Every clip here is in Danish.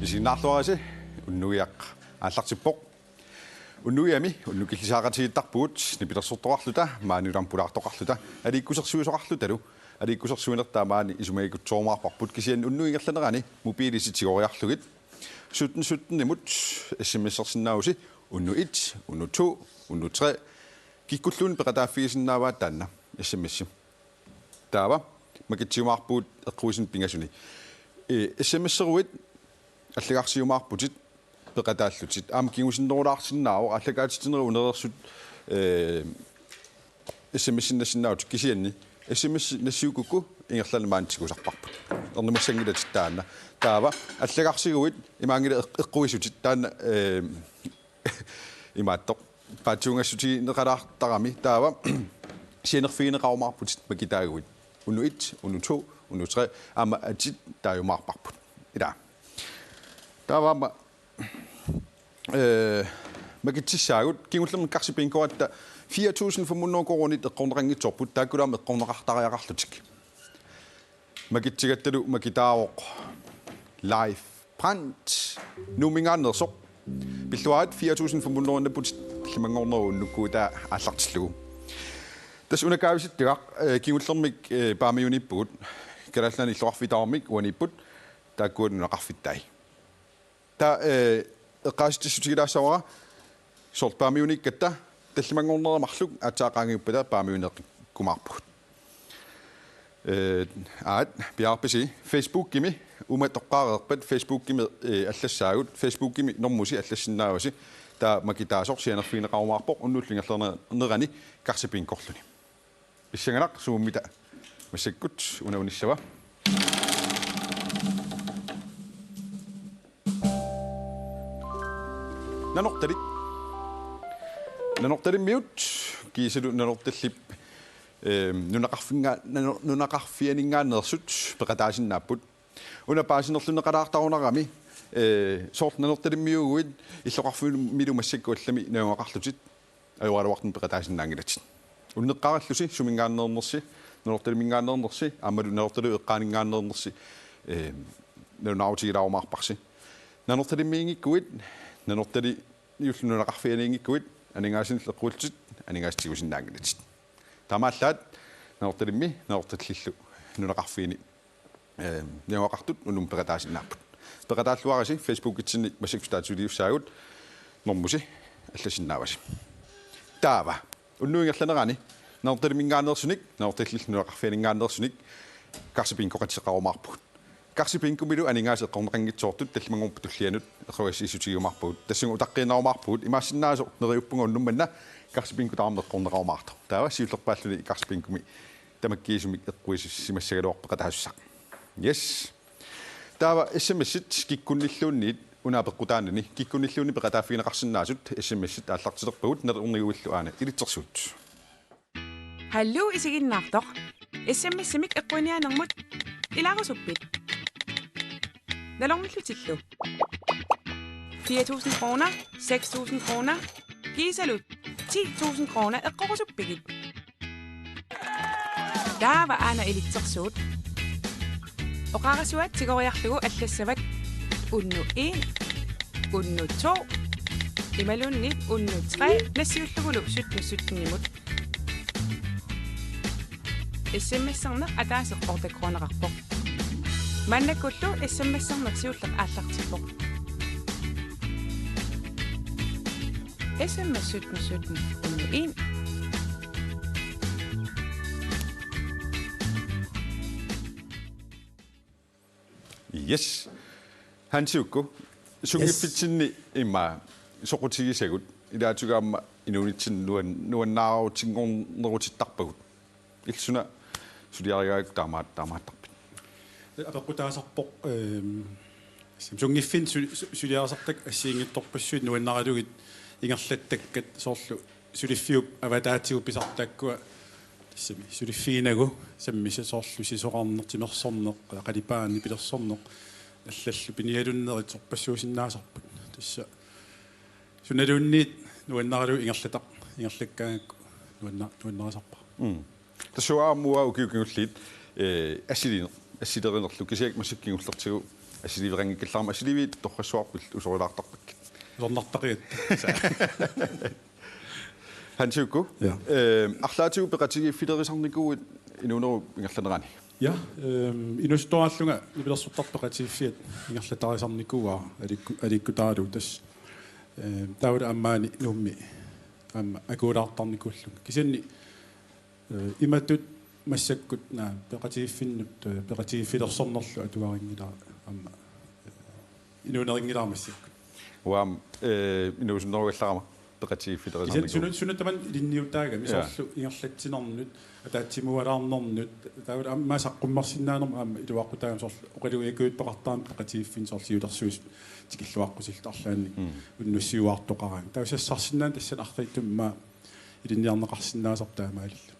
Isinnarluarasi unnuiaq aallartippoq unnuiami unnukillisaaqatigittарпуут nipilersortoqarluta maanulampulartoqarluta aliikkusersuisoqarlutalu aliikkusersuinertaa maani isumagikutsoormaarparput kisian unnuingerlanerani mobiilisitioriarlugit 17 imut sms-ersinnaagusi unnu 1 unnu 2 unnu 3 kikkulluun peqataaffigisinnaavaat taanna sms taava makitsiomaarpuut eqquisin pingasuni sms-eruit аллагарсиумаарпутит пеқатааллутит аама кигусиннерулаарсиннаавоо аллагаатитинеру унереерсут смс-иннассиннаавут кисианни смс нассиукукку ингерлана маантикусарпарпут эрнумассангилатит таана таава аллагарсигуит имаангила эққуисутит таана имааттоқ паатсуунгассути неқалаартарами таава сиенерфигинеқарумаарпутит макитаагуит унну 1 унну 2 унну 3 аама атит тааюмаарпарпут ида таавама макитсissaagut kingullermun karsipinkoatta 4500 koronit eqqornerangitsorput taakkulam eqqorneqartariaqarlutik makitsigattalu makitaawoq live print numingaannersoq pilluaat 4500 naput limangorneruunnukkuuta aallartillugu tas unakaavisittugaq kingullermik paamiunippugut kalallani illuarfitaarmik uanipput taakkuununaqarfittai ta eqqaasitissutigilaassaraa sort paamiunikkatta tallimangorneramarluk aataaqaangiuppata paamiuneqkumaarpugut aat piarpisi Facebook kimi uma toqqaareerpat Facebook kimi allassaagut Facebook kimi normusi allassinnaavasi ta makitaasorsianerfiineqarumaarpoq unnullingerlernerani karsipinkorluni issangalaq suummita massakkut unaunissava nanortali miut kiisalu nanortallip nunaqarfianingaannersut peqataasinnaaput unapaasinnerluneqalaartarunarami sort nanortalimmiuguit illoqarfumilu massakkuallami naungaqarlutit ajualuartun peqataasinnaangilatit unneqqarallusi sumingaannernersi nanortalimingaannernersi aamalu nanortalu eqqaaningaannernersi naunaautigilarumaarparsi nanortalimmiingikkuit nanortali yullununaqarfianiingikkuit aningaasinerleqquultit aningaastigusinnaangilatit tamaallaat nanortalimmi nanortallillu nunaqarfiini niangaqartut unum peqataasinnaarput peqataalluarasi Facebook-itsinni massakustaatsuluiussaagut normmusi allasinnaavasi taava unnuingerlanerani nanortalimingaannersunik nanortallillu nunaqarfianingaannersunik karsipinkoqatseqarumaarput karsipinkumilu aningaase eqqorneqangitsoortut tallimangorpu tullianut eqquassisutigiumarpuut tassungu utaqqiinnarumaarpuut imaassinnaaso neriuppunga unnummanna karsipinku taarme eqqorneqarumaartu taava siullerpaalluni karsipinkumi tamakkiisumik eqquissimassagaluarpeqataassaq yes taava sms-it kikkunnilluunniit unaapeqqutaanani kikkunnilluunni peqataaffigineqarsinnaasut sms-it aallartilerpagut nerurniguillu aana ilitsersuut hallu isiginnaartoq sms-imik eqquinianermut ilarusuppit nalornullutillu 4.000 kroner 6.000 kroner giisalut 10.000 kroner eqqorusuppigit taava aana ilitsersuut oqarasuat tigoriarlugu allassavat unnu 1 unnu 2 imalunnit unnu 3 nassiullugulu 17 imut SMS-erner ataaseqqortakruaneqarpoq mannakullu SMS-ernersiulleq aallartippoq SMS 1717 unnu 1 yes hansiukku sungippitsinni imma soqutigisagut ilaatugaamma inuunitsin nuannaarutingornerutittarpagut ilsuna suliarigaak taamaattarpit апеккутаасарпоқ сумгиффин сулиарсартак ассиингитторпассуит нуаннаралугит ингерлаттаккат соорлу сулиффиуп аватаатигу писартааккуа тассами сулиффигинагу саммиса соорлу сисоқарнертимерсорнеқ қалипаани пилерсорнеқ аллаллу пиниалуннерит сорпассуусиннаасарпут тасса суналуунниит нуаннаралуг ингерлатақ ингерлаккаагакку нуаннарасарпа тассуаамуа укиукингуллиит ассилинер ассилеринерлу кисиак массаккингуллертигу асиливерингиккалларма асиливи торрассуарпил усорилаартарпак Sonnartariat. хансиукку Ja. арлаатигу пеқатигиффилерисарникуу инунеру ингерланерани Ja, inustoallunga nipilersortarpeqatiiffiat ingerlatarisarnikuaa alikkutaalu tas taula ammaani nuummi amma akuulaartarnikuullunga kisanni imatut massakkut naa peqatiiffinnut peqatiiffilersornerlu atuaringilaa amma inuuneringilaarmassakkut уам инусуннеругалларама пеқатигиффилерисарникуу sunutaman linniutaaga misorlu ingerlatsinernnut ataatsimуалаарнернут таавал амма саққуммарсиннаанерма аама илуаққутаагам сорл оқалуикуутпеқартаам пеқатигиффин сорлиулерсуис тикиллуаққусилта арлаанни уннуссиуаартоқараан таусассарсиннаан тассан аррииттумма илинниарнеқарсинаасар таамаалилла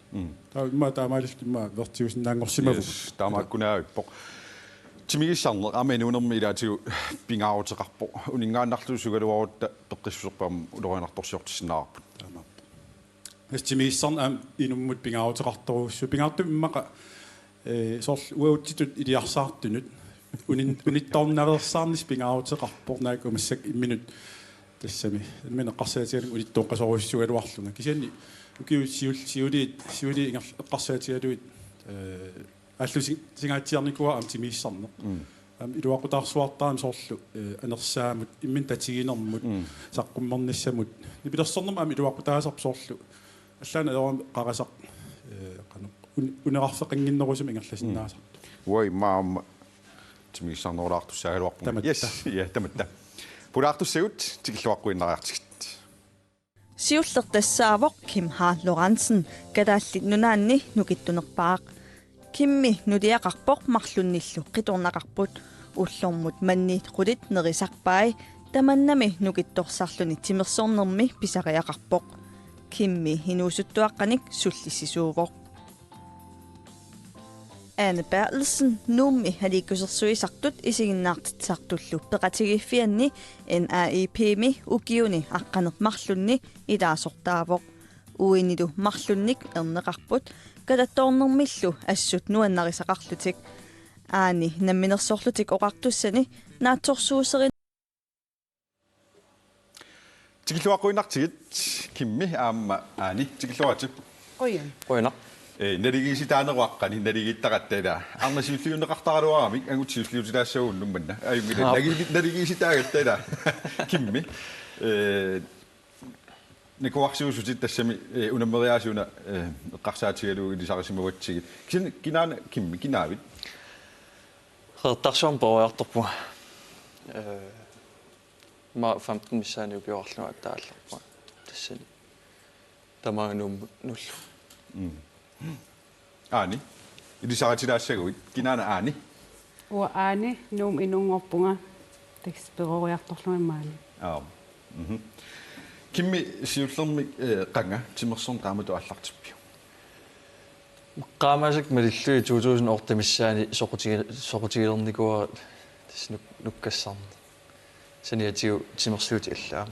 таамма таамаалилтумма вертиусиннаангорсимаву таамааккунаавиппоқ тимигиссарнер ама инунерми илаатигу пингаарутеқарпо унингааннарлу сугалуарутта пеққиссусерпаам улорианарторсиортиссинаарпут Estimiissarn am inummut pingaarutеқарторуссу pingaartummaqa сорл уаутитут илиарсаартунут униттарнаверсаарнис pingaarutеқарпорнаак умассак имминут тассами имминеққарсаатигалун улиттооққасоруссугалуарлунга кисианни укиу сиули ингер эққарсаатигалуит аллуси сингаатиарникуа ам тимииссарнеқ ам илуақутаарсуартаам соорлу анерсаамут иммин татигинермут саққуммерниссамут нипилерсорнерма ам илуақутаасарп соорлу аллаана ерам қарасақ қана унеқарфеқингиннерусум ингерласиннаасар уай маама тимигиссарнерулаартуссаагалуарпунга yes я таматта пулаартуссагут тикиллуаққуиннариартигит сиуллертассаавоқ Kim H. Lorentzen кадааллит нунаанни нукиттунерпаақ кимми нулиақарпоқ марлунниллу қиторнақарпут уллормут манниит қулит нерисарпаи таманнами нукитторсарлуни тимерсорнерми писариақарпоқ кимми хинуусуттуаққаник суллиссисуувоқ Anne Bertelsen nummi halikusersuisartut isiginnaartitsartullu peqatigiffianni NAEP-mi ukiuni aqqanermarlunni ilaasortaavoq uinilu marlunnik erneqarput kalattoornermillu assut nuannarisaqarlutik aani namminersorlutik oqartussani naatsorsuuserin тикиллуаққуиннартигит кимми аама аани тикиллуатик Qoyana. налигиситаанеруаққани налигиттақаттала арнасиуллиунеқартаралуарамик агутсиуллиутилаассагууннумманна аюмила налигиситаагаттала кимми никуарсиусутит тассами унаммериаасиуна эққарсаатигалуу илисарисимаватсигит кинаана кимми кинаавит Redaction borgertorpu. Ma 15 missani ukiorlunga taallerpa. Tassani. Tamaanum nullu. аани илисаритилаассагуит кинаана аани уа аани нуум инунгорпунга текстперориарторлуимаани кимми сиуллерми қанга тимерсорн таамату аллартиппиу Qaamasak malillui 2008 missani soqutigilernikua tassnuk nukkassarna. Saniatiu timersuuti allaam.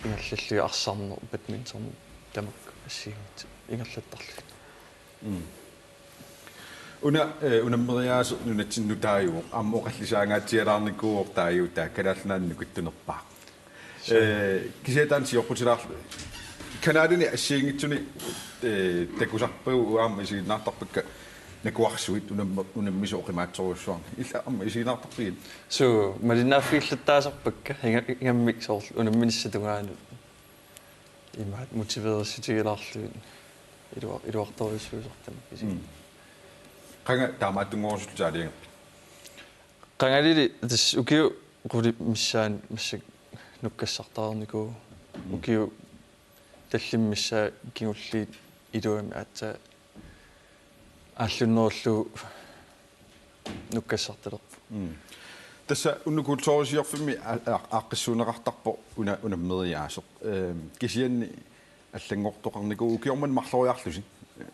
Ingerlallui arsarner badminton tamak assiingit ingerlattarlu. унаммериаас нунатсиннутааюу аммоқаллисаангаатсиалаарникууор тааюу таа калаалнаанну киттунерпаа кисетаан сиорпутилаарлу канадини ассиингитсуни такусарпагу уаама исигиннаартарпакка накуарсуит унаммисо оқимаатсоруссуарни илла амма исигиннаартарпигит So malinaaffiillattaasarpakka ingammik soorl unamminissatungaaну имаат мотивеерситигилаарлуин илуарторуссуусартам киси қанга таамааттунгорусултаалига qangalili tas ukiu quli missaan massak nukkassartаарniku ukiu таллиммисса кигуллиит илуами аатса ааллуннеруллу нуккассарталерпу тасса уннукулторисиорфимми ааққиссуунеқартарпо унаммериаасеқ кисианни аллангортоқарнику укиорман марлориарлуси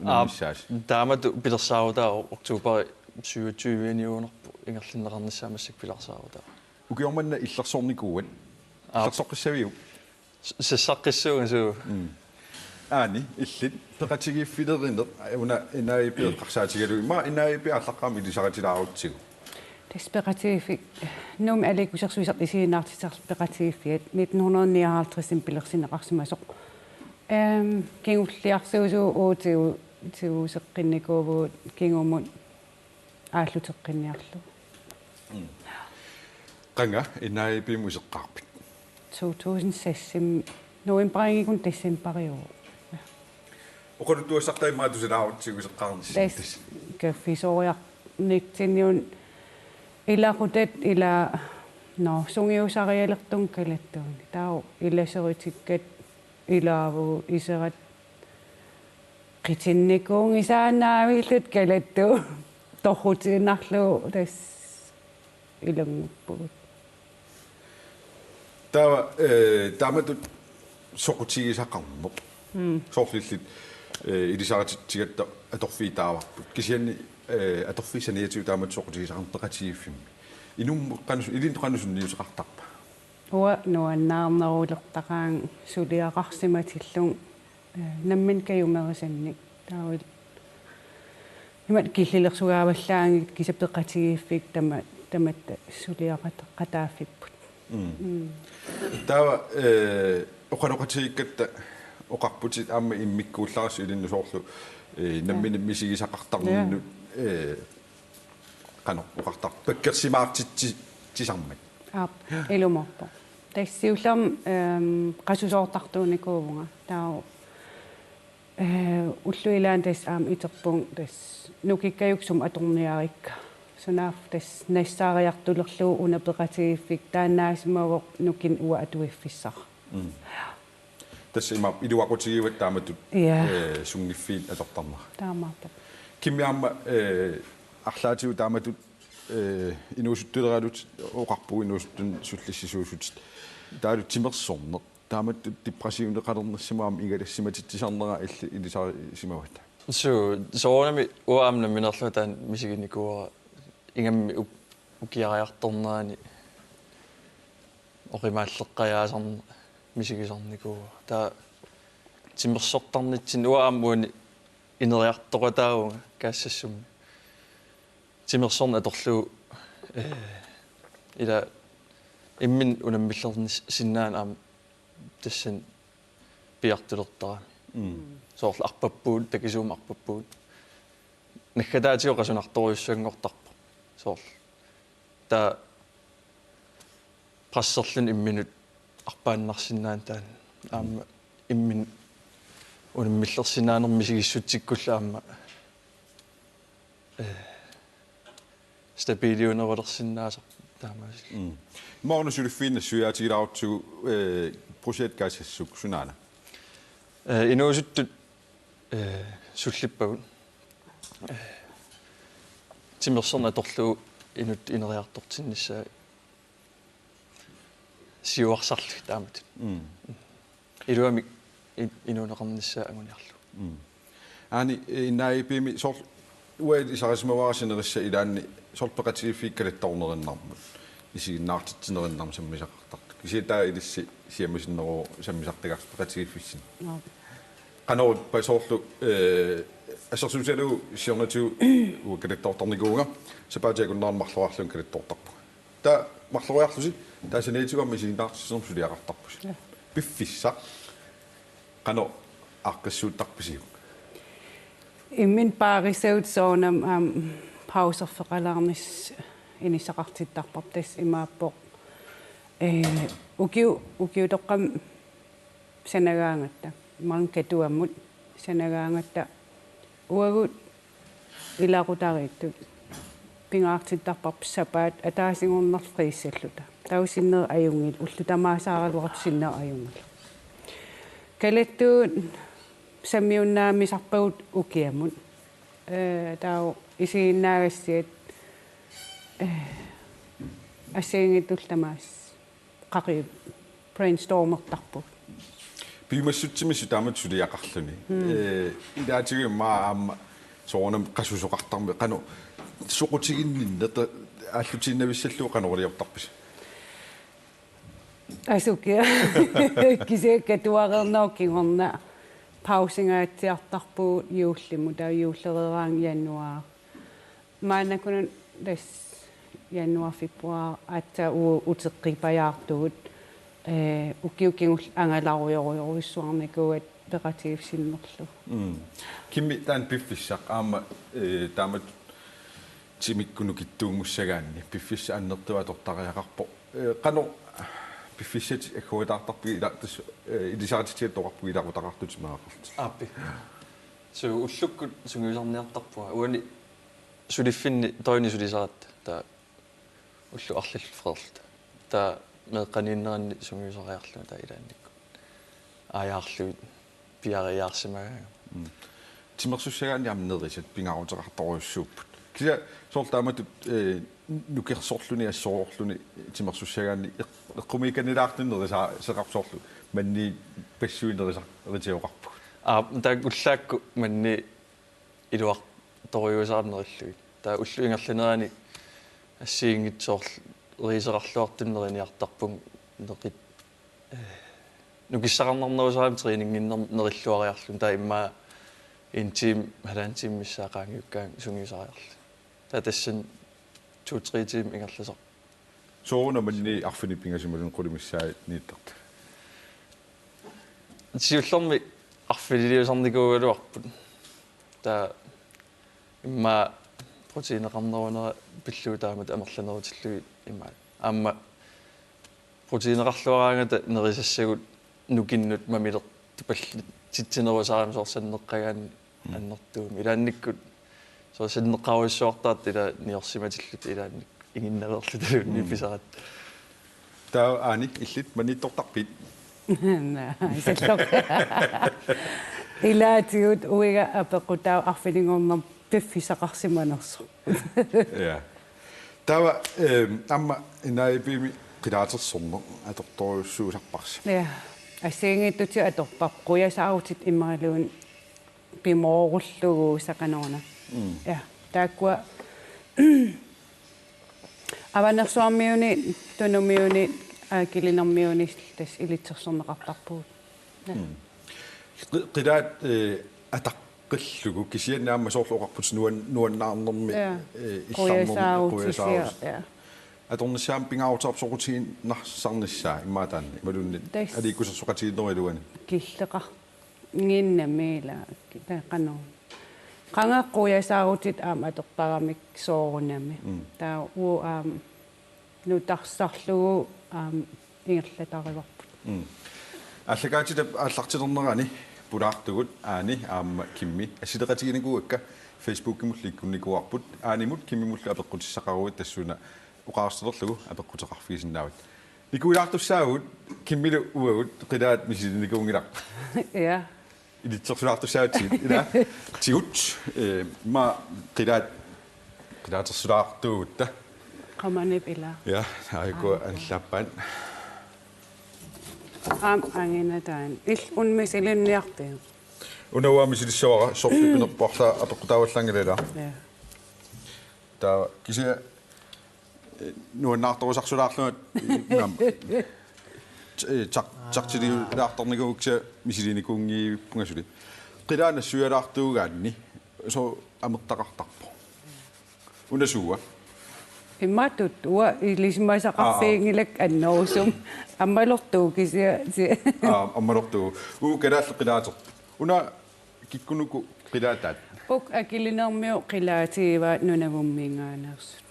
унаммиссаас таамату пилерсаавутаа октубери 27-иуунерпу ингерлиннеқарнассаамассак пилерсаавутаа укиорманна иллерсорникууан иллерсоққиссавиу сассаққиссуугасуу аани иллит пеқатигиффилеринер уна инаипиэққарсаатигалуи ма инаипи аллаққаами илисаратилаарутсигу Speqatiiffik nuum alikussersuisaq isiinaartisarpeqatiiffiat 1959 pilersineqarsimasoq kingulliarsuusuu uutiu seqqinikuuvuut kingumut ааллутеққинниарлу qanga inaipimu iseqqarpit 2006 novemberingikun decemberiu oqoruttuassartaimaatusilaarutsigu iseqqarnis kaffisooriarniktinniun ilaqutat ila no sungiusarialertun kalattuuni tau ilaseritikat ilaavu iserat qitinnikuun isaannaavillut kalattu torrutiinarlu tas ilanguppugut tamatut soqutigisaqarmuq soorlillit ilisaratigatta atorfiitaavarput kisianni atorfiisaniatiu taamat soqutigisaqarpeqatiiffim inummu qanus ilin qanusunniuseqartarpa huwa nuannaarnerulertaqaang suliaqarsimatillung nammin kayumerisannik taawil imat killillersugaavallaangit kisapeqatigiffik tamat suliaqataqataaffipпут taava oqaloqatigikkatta oqarputit aamma immikkuullarassu ilinnu soorlu nammin misigisaqartarnunnu qano oqartar pakkersimaartitsi tisarmak ilumorpo tassiullam qasusoortartuunikuuvunga taa ulluilaan tas iterpung tas nukikkayuksum atorniarikka sunaaf tas nassaariartulerluu unapeqatigiffik taannaasimaavoq nukin uwa atuiffissar tas ima iluaqutigivat taamatut sungiffiit atortarma taamaarpa kimmiaamma арлаатигу тааматут инуусуттулераалут оqarpugu инуусуттун суллиссисуусут таалут тимерсорнеq тааматтут депрессиунеқалернерсимаама игалассиматитсисарнера илли илисарисимават соонами уаамна минерлутаан мисигиникуара ингамми укиариарторнерани оqimaalleqqajaasarne мисигисарникуа таа тимерсортарнитсин уааммуани инериартоqataagunga каассассум тимерсорна аторлуу ила иммин унаммиллерни синнаан аам тассан пиартулертарами соорл арпаппуут такисуум арпаппуут наккатаатио qasunnartoruissuanngortarpa соорл таа прассерлун имминут арпааннарсинаан таан аама иммин унаммиллерсинаанерми сигиссутсиккулла аама стабилиунерулерсиннаасар таамаас маорнусулиффиинна суяатигилаарутсугу прожектгаассассук сунаана инуусуттут суллиппагут тимерсерна аторлуу инут инериартортиннссаа сиуарсарлу таамат илуами инунеқарниссаа агуниарлу аани иннаипими сор уэд исарисмаваарсинерисса илаанни сорпеқатигиффиккалаттарнериннармут исигиннаартитсинериннарм саммисақартар киситаа илисси сиамисиннеру саммисартагарпеқатигиффиссин канаут пасоорлу ассерсуусалу сиорнатиу укалаттортарникуунга сапаатиакуннаарн марлуарлун калаттортарпу таа марлуриарлуси таасанеитигуамми сигиннаартиссерм сулиақартарпус пиффисса кано аркассууттарписигу иммин паариссаут соонам паусерфеқалаарнис инисақартиттарпар тас имааппоқ укиутоққам санагаангатта марн катуаммут санагаангатта уагут илақутарииттут пингаартиттарпарп сапаат атаасингорнерфрииссаллута таусиннер аюнгил уллутамаасааралуартусиннер аюнгил калаттуут саммиуннаамисарпагут укиамут таа исигиннаагассиат ассиингиттултамаас қақи брейнстормертарпут пимассутсимису таамат сулиақарлуни илаатигиммаа аама соонам қасусоқартарми қану соқутигиннинната ааллутииннависсаллуу қанорилиортарпис асукия кисеэккатуарернауккигорна паусингаатсиартарпуу юуллиму таа юуллерераан януаа маанакунун тас januar februar atta uteqqipajaartugut ukiukingul angalarujoruissuarnikuat peqatiivsinnerlu Kimmi taan piffissaq aama taamat timikkunukittuungussagaanni piffissa annertua tortariaqarpo qano piffissat akhuitaartarpi ilaattas ilisaarititiat toqarpu ilaqutaqartutimaaqart Appi. So ullukkut sungiusarniartarpua uani suliffinni toini sulisarat ta ullu arlill frederlt ta meeqaniinneranni sungiusariarluna ta ilaannikku aajaarluit piariaarsimagaa timersussagaanni amnerisat pingaruteqartoruissuupput kisa soortaamatut nukersorluni assoorluni timersussagaanni eqqumiikanilaartunnerisa seqarsoorlu manni passuinerisa ritiuqarpu ta ullaakku manni iluaq toriusaarnerilluit ta ullu ingerlinerani ассиингитсоорл рисеқарлуартуннерiniartarpun неқит нукиссақарнарнерусаами тренингиннер нериллуариарлун таа имма интим халаантим миссаақаангиуккаан сунгисариарлу таа тассан 2-3 тим ингерласоқ соона манни арфини пингасималун қулимиссаа нииттарт сиуллерми арфилиусарникуугалуарпут таа имма протеинеқарнерунера пиллуутаамат амерланерутиллуи имма аама протеинеқарлуараангата нерисассагут нукиннут мамилер тупалли титсинерусараам соорсаннеққагаан аннертуumi илаанниккут соорсаннеққаруиссуартаат ила ниорсиматиллут илаанник игиннерерлу талуунни писарат таа аани иллит маниттортарпит исаллок илаатиут уига апеқутаа арфилингорнер пиффисақарсиманерсо ja тава амма инаипими qilaatersorner atortoruissuusarparsi ja ассиингиттути аторпаққуясаарутит иммарилуун пимооруллугу сақанорна ja тааккуа аванерсуармиуни тунумиуни акилинермиуни тас илитсерсорнеқартарпуут qilaat атаққиллугу кисианнаама соорлуоқарпут нуаннаарнерми қуясаарутисиа ja аторнссаам пингаарутарпсоқутигин нарсарниссаа имаатаанни малунни аликкусерсоқатигиннерилуани киллеқар гиннамила таақано qangaqquyasaarutit aama atorparamik soorunami taa uu nutarsarlugu ingerlatarivarput аллагаатита ааллартилернерани пулаартугут аани аама кимми асилеқатигинигуакка фейсбуккимулликкунникуарпут аанимут киммимуллу апеққутиссақаруит тассуна уқарстерлерлугу апеққутеқарфигисиннаават никуилаартуссаагут киммилу уагут қилаат мисилиникуунгилар ja илитсерсулаартуссаатигит ила тигут ма қилаатерсулаартугутта qamanip ila ja aiku анлаппаан anginataan il unmisilunniarti унауами силиссавара сорпипинерпарла апеққутааваллангилала ja таа кися нуаннаарторусарсулаарлунат чартилиулаарторникуукса мисилиникунгииппунгасули қилаана суялаартуугаанни со амертақартарпо унасууа immatut ua ilismasaqarfiingilak annousum ammalortuu kisia аммалортуу калаалле қилаатер уна киккунуку қилаатаат uk akilinermiu qilaatiivaat nunagummiingaanersut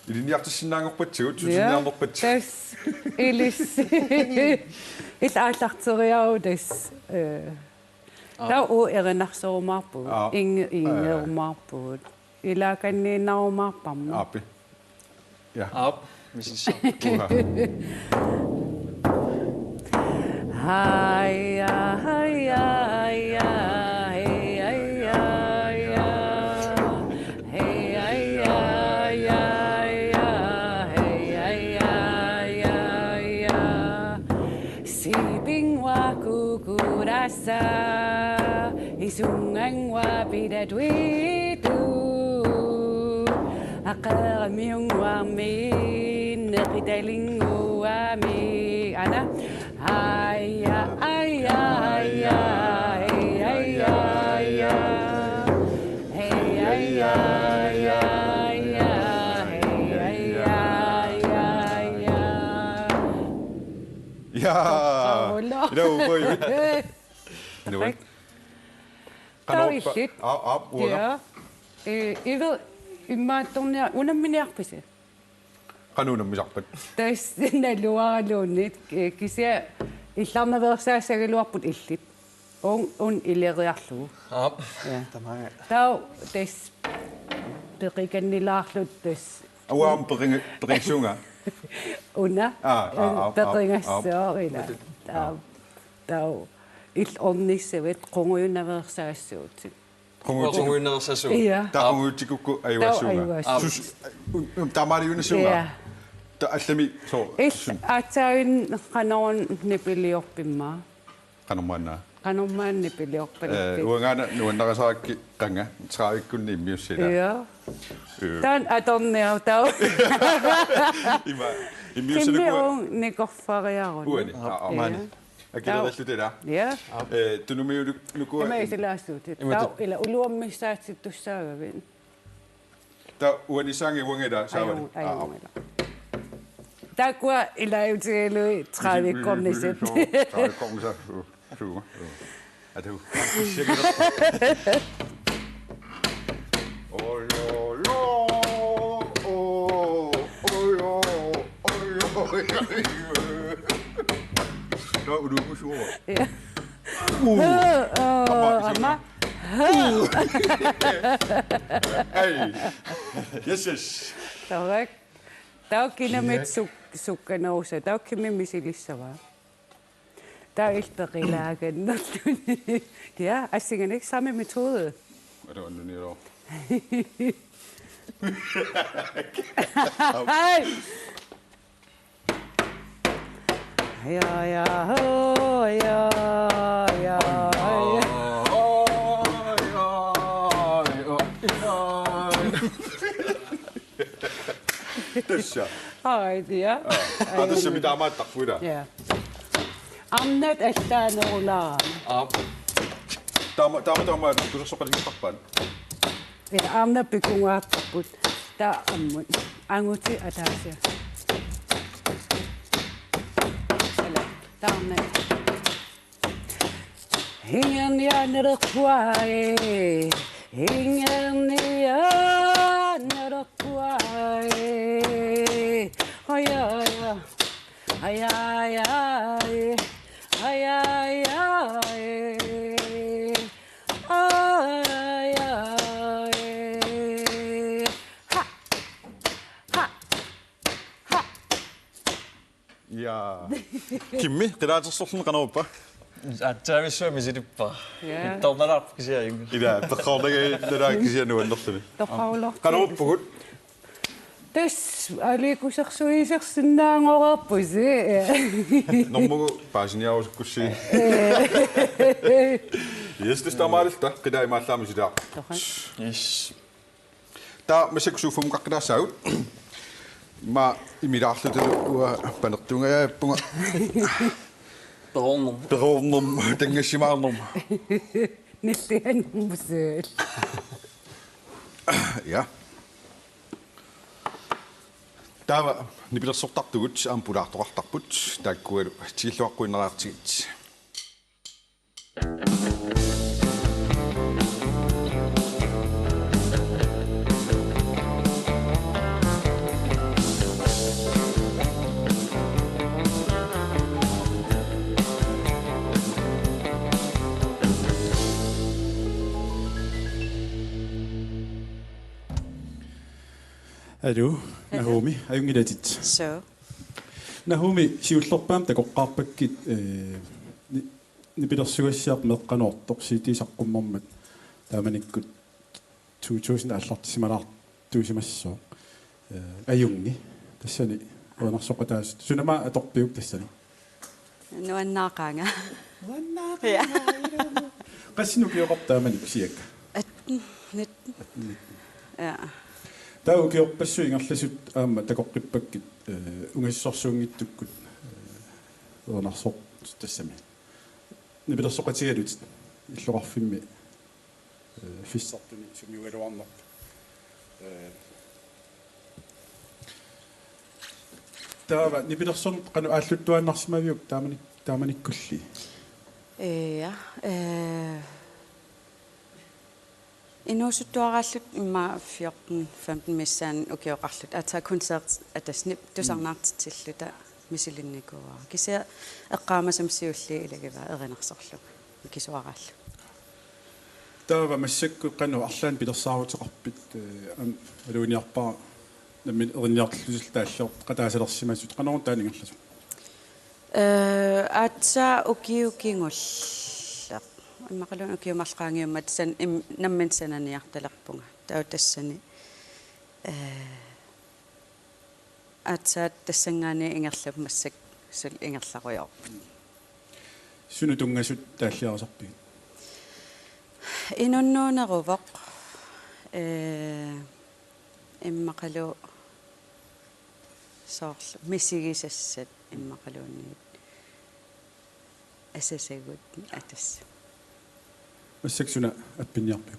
илиниартиссинаангорпатсигут сутиниарнерпат tas ilis aallarteriau tas tau u erinarsorumarpu ingerumarpuut ilaakanniinnarumarparma аапи я ап мисисса Haya, haya, haya, haya, haya, haya, siping wa kukurasa, isungang wa pidadwitu, akaramiung wa min, nakitaling wa mi, ana. Aya, aya, aya, aya, aya, aya, aya, aya, aya, jo. Nu er Tauillit. unger. Ja. Ilu immaattornia unamminearpisa. Kanuna misarpat. Tas naluaraluunnit kisia illarnaversaasagaluarput illit. Un ileriarlugu. Ja. Ja. Tamai. Tau tas perikannilaarlut tas Uam bringsunga. una peringassoorila. Tau illornissavat qunguyunaversaassuutit. Konguinnersasu. Ja. Der er tikukku aiwasunga. Tamariunasunga. Ja. Der allami so. Atsain qanorun nipiliorpimma. Kanumanna. Qanormaan nipiliorpalippi. Uangana nuannarasaakki qanga traavikkunni immiussila. Ja. Tan atorniau tau. Ima immiussila Kimmi ku. on nikorfariarun. Uani. Mani. Akillerallutela. Ja. Tunumiu nuku. Mä isilaasuutit. Tau ila uluammissaatittussaagavin. Der uani sangi uangeda saavani. Takua ilaiutigelui traavikkorniset. Traavikkornisa. Suga. Atu. Nå, du er sur. Ja. Amma. Hey. Yes. Tarak. Tau kinamit sukkanousa. Tau kimi misilissava. Tau ilperilaagen. Ja, asingen ikke samme metode. Det var nu lige over. Hej. Ja, ja, ho, ja, ja, ja. Tässä. Hej, ja. Tässä mitä mä takkuida. Ja. Amnet estäänoulaan. Tämä tu soparin tappan. Ja amna pikungaapaput. Tää ammun. Anguti atasia. Tää on näin. Hingen ja nerkuae. Hingen ja nerkuae. Ai ai ai. Ai ai ai. Ai ai ai. Ai ai. Ha. Ha. Ha. Ja. Kimmi, qiraatsorsorlun qanaruppa. Atsaamissuamisitippa. Ittornalaarpkisia ingus. Ida taqornaga nalaakisia nuannerluni. Toqaulor. Qanaruppugut. Tas alikusersuisersinnaangorerpusi. Normugu paasiniarusukkussi. Yes, det står meget der. Qida imaallaamisila. Yes. Ta maseksuufum qaqqinaasaut. Ma imilaarlutulu ua panertungayaappunga. Berovnum tengassimaarnum. Nillianmusel. Ja. Tava nipilersortartugut ampulaartoqartarput taakkualu tiilluaqquineraartigit. Hallo, Naomi, ajungilatit. So. Naomi, siullorpaam takoqqaarpakkit nipilersugassiaq meqqanuortorsiitiisaqqummormat taamanikkut 2000 аллартисималаартуусимассоо ajungi тассани уанарсоқатаас сунама аторпиук тассани Nuannaaqaanga. ja qassinu kiоqartaamanik siakka Nyt. Ja. таа укиорпассу ингерласут аама такоққиппаккит унгассорсуунгиттуккут уанарсоқ тассами нипилерсоқатигалут иллоқарфимми фиссартуни сумиугалуарнақ таава нипилерсон қану ааллуттуаннарсимавиук тааманик тааманиккулли Ja. Inusuttuarallut imma 14-15 missaan ukioqarlut ata koncert atasnip tusarnaartitilluta misilinnikua kisia eqqaamasamsiulli ilagiva erinarsorlu kisuaraallu таава массакку кану арлаан пилерсаарутеқарпит алуиниарпаа наммин эринниартуллусил тааллеор qataasалерсимасут qanорун таанingерласу atsa ukiukingulleq иммақалун укиумарлаангиумма тасан наммин сананиарталерпунга таутассани атсаат тассангаани ингерлап массак сул ингерларуйорпут суну тунгасут тааллиарасарпигит инуннуунерувоқ иммақалу соорлу мисигисассат иммақалуунниит асасагут атасса массаксуна аппинниарпиг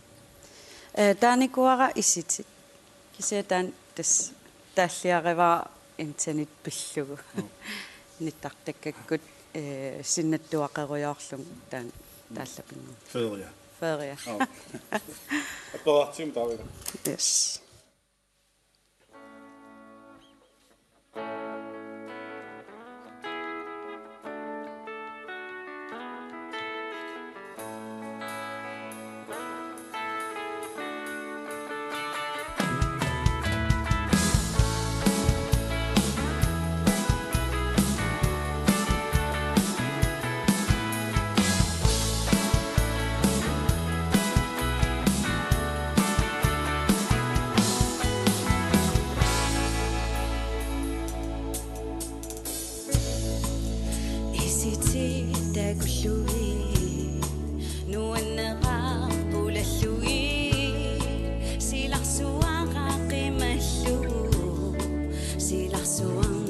тааникуара иситит кисиатаан тас тааллиариваа интернет пиллугу ниттартаккаккут синнаттуақеруйоорлун таан тааллапиннер ферия ферия аппаратсим таавига yes Silahsuang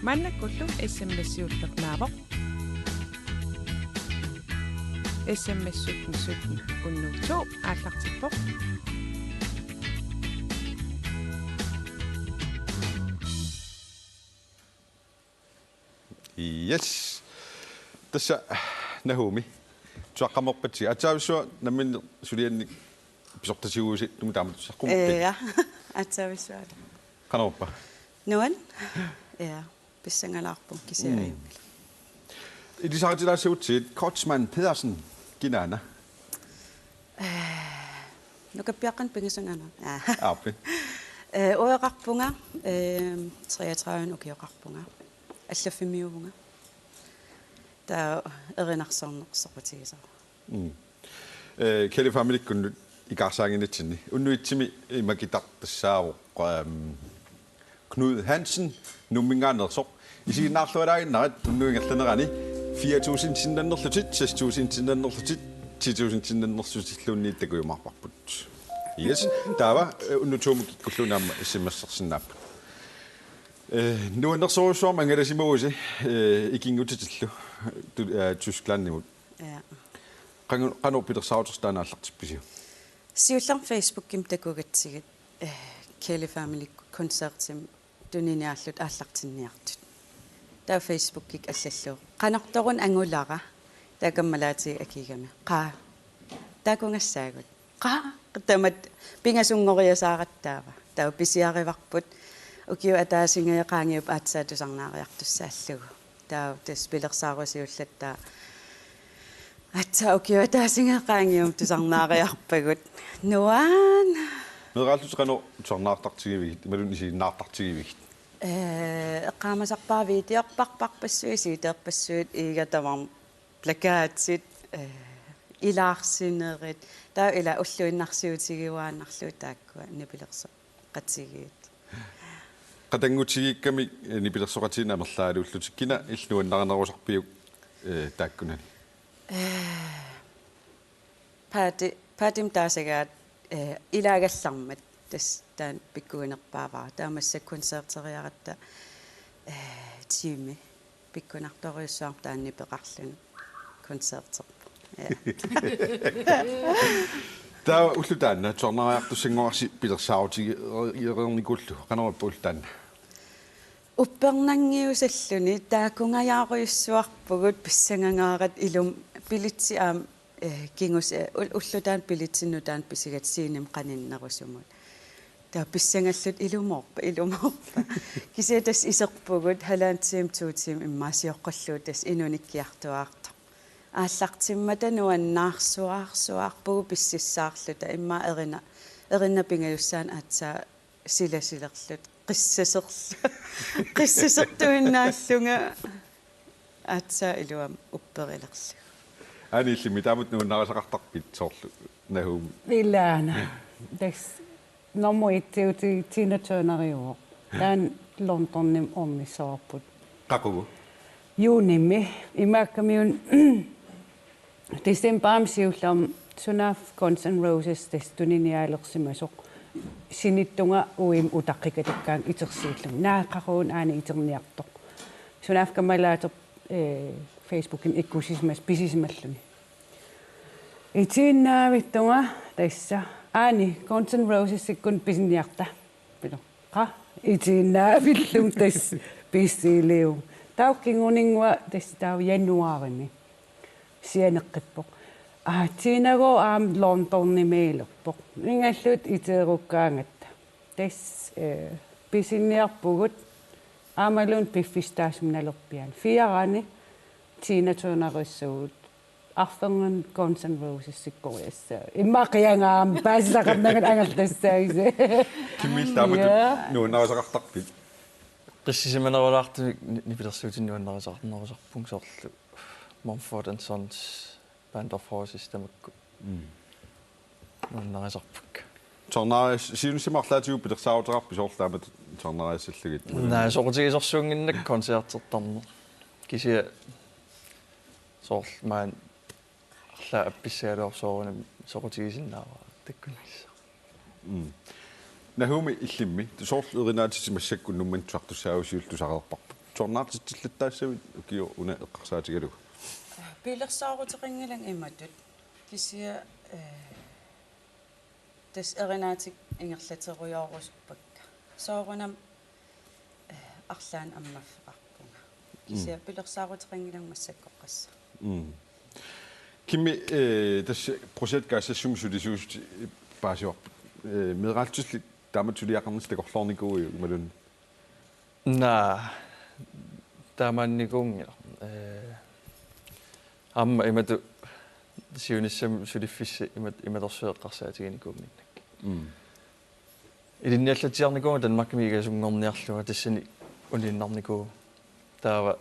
Mannakullu SMS-siullernaavoq. SMS 1717 unnuutsuq aallartippoq. Yes. Tässä Nahumi. Tuaqqamorpati ataavissua nammin sulianni pisortasiuusi numutaamatussaqqup. Ja, atsaavisuala. Qanorpa. Nuan? Ja, pissangalarpun kiseeriu. Ilisaritilaasiutsiit Kortsman Pedersen kinaana. Nukappiaqqan pingisangana. Aappi. Oeqarpunga 33 ukioqarpunga. Allafimiuvunga. Ta erinarsornersorutigisar. Kelly family kun ikarsaanginitsinni. Unnuitsimi imakitartassaaruq Knud Hansen nummingaannersoq. Isiginnaarlualaaginnarat unnuingerlanerani 4000 tinannerlutit 6000 tinannerlutit 10,000 tinannersutilluunniittakuimarparput. Yes, taava unnutuumukikkullunaamma issimmassersinnaappa. Nuannersoruussuarma angalasimuusi ikingutitillu Tysklandimut. Ja. Qanu pitersauterstaanaallartippisiu. Siullar Facebookim takugatsigit Kelly family konsertim tuniniaallut aallartinniartut. Ta Facebookik allallu. Qanortorun angulara takammalaati akigami. Qa takungassaagut. Qa tamat pingasungoriasaaраttaава. Ta pisiarivarput ukiu ataasingaaqaangiup aatsaatussarnaariartussaallugu. Ta taspilersaarusiullattaa atsa ukiu ataasingaaqaangium tusarnaariarpagut. Nuan Meeraallusqanu tornaartartigivigit imalun isiginnaartartigivigit. Eqqaamasarpaaviitiorparparpassuisiiteerpassuut iigatavarm plakaatsit ilaarsinerit taa ila ulluinnarsiutigiguaannarluu taakkua nipilerso qatsigiit. Qatangutigikami nipilersoqatiin amerlaaluullutikina illnuannaranarusarpiuk taakkunani. Paatim taasagaat ilaagallarmat tas taan pikkuinerpaavaa taamassa konserteriaratta tiimi pikkunartoriussuar taanni peqarlunu konserterpa. Taa ullutaanna tornariartussangoarsi pilersaarutigierernikullu qanorappuultaanna. Uppernangiusalluni taakungajaaruissuarpugut pissangangaarat ilum pilitsi aam kingus ullutaan pilitsinnutaan pisigat siinim qaninnerusumut. Ta pissangallut ilumorpa. Kisetas iserpugut halaantsiim tuutiim immaasiorqalluut tas inunikkiartuaarta. Aallartimmata nuannaarsuarpugu pississaarluta imma erinapingajussaan aatsaa silasilerlut qissasertuinnaallunga aatsaa iluam upperilerlu. Anillimi taamut nuannarasaqartarpit soorlu Nahumi. Ilaana. Das normuitsiuti Tina Turneriuo. Tän Londonin ommisaaput. Qaqugu. Juunimmi. Imakkamiun Decembermsiullam Sunaf Guns N' Roses testuninialersimasoq. Sinittunga uim utaqqikatikkaan itersiillum. Naaqaruun aani iterniartoq. Sunaf kamalaater Facebookin ikkusismas pisismalluni. Itiinnaavittunga tassa aani Guns N' Roses ikkun pisinniarta. Pilo. Qa itiinnaavillum tass pissiiliu. Taukkinguningwa tass tau januarimi. Sianeqqippoq. Tiinago aam Londonnimeilerpoq. Ningallut iteerukkaangatta. Tass pisinniarpugut aamalun piffistaasumnalerpian. Fiarani Tina Turnerissuut. Arfengan Guns N' Roses sikkoriassa. Immaqiangaam paasaqarnagat angertassaagise. Kimmil taamut nuannarasaqartarpit. Qissisimanarulartumi nipilersuutinnuannarasarnerusarpung soorlu Mumford & Sons Band of Horses tamakku. Nuannarasarpuk. Tornaris siunsimarlaatiu pilersaaruterarpi soorlaamat tornariassallugit. Naa soorutigisorsuunginnak konsertertarner. Kisia soorl maan arla appissialuorsooruna soorutigisinnaava takkunissa. Nahumi illimmi soorl erinaatisimassakku nummantuartussaagusiultusaqerparpu. tornaartitillаттааssавит укиу уна эққарсаатигалу пилерсаарутеқингилан иматут кисия тас эринатик ингерлатеруйоорусуппакка соорунам арлаан аммаффеқарпунга кисия пилерсаарутеқингилан массаккоққасса кимми тас projekt каассассум сулисуус паасиор медраалтусли тааматулиақарнис такорлоорникуу малун на тааманникуунгила амма имату сиуниссам сулиффисси иматорсуеққарсаатигиникуунгиннак илинниаллатиарникуу танмаккимигасунгорниарлуга тассани униннарникуу таава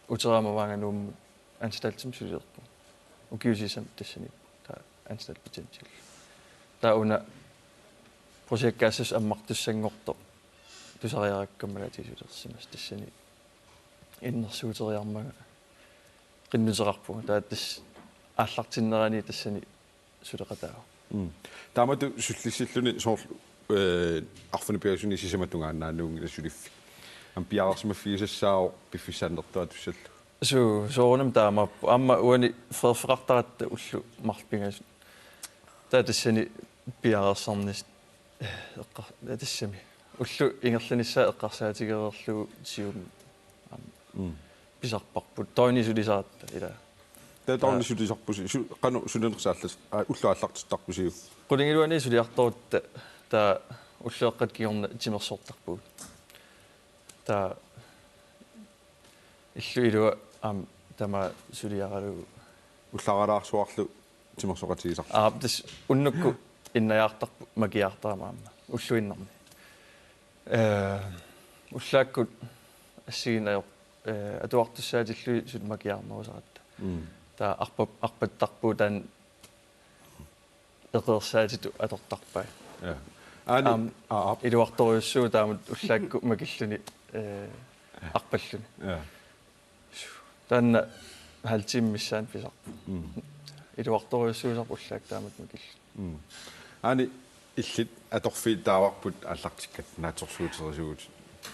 утераамаваангануум ансталтим сулиерпу укиусисам тассани таа ансталт потенциал тауна projekt аммартуссангорто тусариараккаммалатисулерсимас тассани иннерсуутериармага qinnuserarpuga taattas ааллартиннерани тассани сулеқатаа таамату суллиссиллуни соор арфуни пиасуни сисаматунгааннаануунгила сулиффи ампиаарсимаффигисассао пиффисааннертуа туссаллу соорунам таама амма уани ферфеқартаратта уллу марлпингас таатассани пиаарсарнис эққар тассами уллу ингерланиссаа эққарсаатигерерлугу сиум писарпарпут тоинисулисаатта ила таатаорнисулисарпуси қану сулинерсааллас уллуаллартиттарпусиу qulingilуани сулиарторутта таа уллуэққат киорна тимерсортарпуут таа иллуилуа тама сулиаралугу уллааралаарсуарлу тимерсоқатигисар тас уннукку иннаяартарпу макиартаамаама уллуиннарни уллааккут ассигинаёр атуартуссаатиллуи сул макиаарнерусаратта таа арпаттарпуу таан эқерсаатиту атортарпай аани илуарторюссуу таамат уллаакку макиллуни арпаллуни таанна халтиммиссаан писарпу илуарторюссуусарпу уллаак таамат макилл аани иллит аторфиит тааварпут ааллартиккат нааторсуутерисуут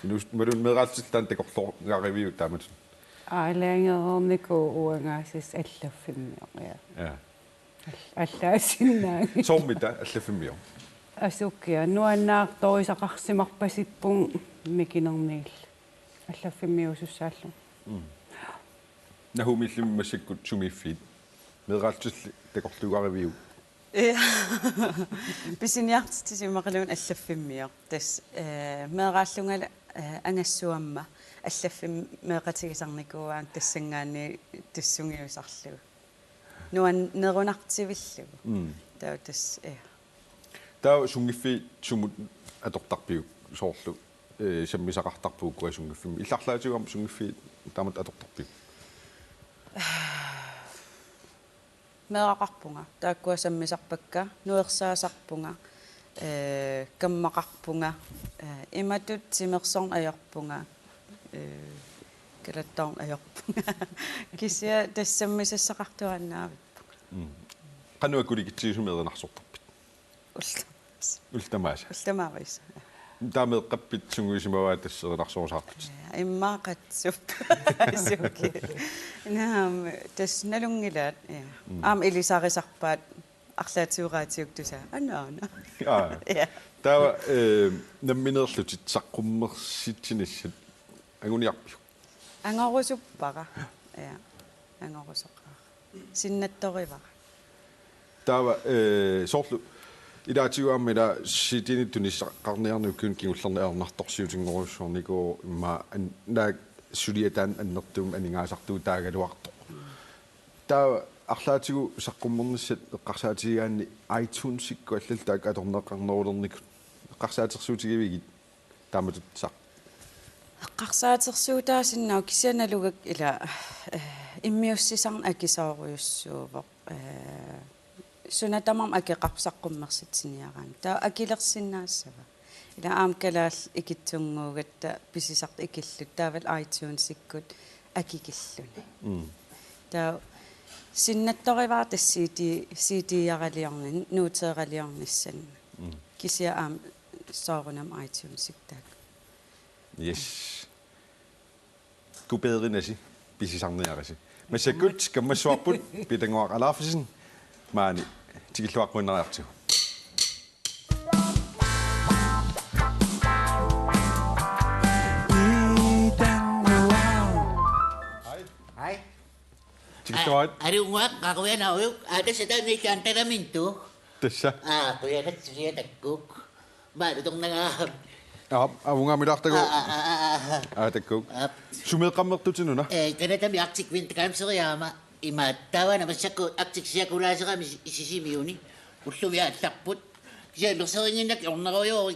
малун медраалтиллаан такорлоогаривиу таамат аалаангерорнику уангаасис аллаффиммио я аллаасиннааги сормита аллаффиммио асуккиа нуаннаарторисақарсимарпасиппун микинернигил аллаффиммиусуссааллу нахумиллиммассаккут сумиффит медраалтилли такорлуугаривиу писиниартитисимақалуун аллаффиммио тас меэрааллунгала ангассуамма аллаффим меэқатигисарникууаан тассангаани туссунгиусарлугу нуан нерунартивиллугу таа тас таа сунгиффи сумут атортарпиу соорлу саммисақартарпуу куасунгиффими илларлаатигуам сунгиффи таамат атортарпиу меэқарпунга тааккуа саммисарпакка нуерсаасарпунга каммақарпунга иматут тимерсорн аёрпунга калаттаорн аёрпунга кисия тассаммисассақартуаннаавиппу qannuakkulikitsigusumeerinarsortarpit ultamaasa таамеэққаппит сунгуисимаваа тассеринарсуусаартут иммаақатсуп исуки наам тасналунгилаат аам илисарисарпаат арлаатиураатиук туса анаана тава намминерлутит саққуммерситсинассат агуниарпиу ангорусуппара я ангорусоқаа синнатторивара тава соорлу илаатигуаммила ситинитуниссаққарниарнуккун кигуллерниарнарторсиутингоруссуорнику имма наак сулиатаан аннертуум анингаасартуу таагалуарто таа арлаатигу саққуммерниссат эққарсаатигигаанни iTunes-икку аллал таак аторнеққарнерулернику эққарсаатерсуутигивигит тааматут сақ эққарсаатерсуутаасиннау кисианалугак ила иммиуссисарн акисаоруйуссуувоқ сунатамам акеқарсаққуммерситсиниараан таа акилерсиннаассава ила аам калаал икитсунгуугатта писисарт икиллут таавал iTunes-иккут акикиллуни таа синнатториваа тассиити сиитиаралиорнин нуутералиорниссан кисиа аам соорунам iTunes-иктаак yes Skubedrinasi, pisisarniarisi. Masakut, kammassuarput, pitangoaq alaarfisin, maani, tikilluaqqunnariartigu. Hej. Tikilluaqat, Er du uak kakuya na uyuk? Ada sedang ni kantor mintu. tassa. Kuya na siya tagkuk. Ba itong nangahap. Avungaamilartagu, takkuk. Sumeeqammertutinuna. Kana tami aksik wint kam siriyama. Imattawa na masakko aksik siya kulasa kami isisimiuni. Ullu ya tapput. Siya bersering nak ornaroyo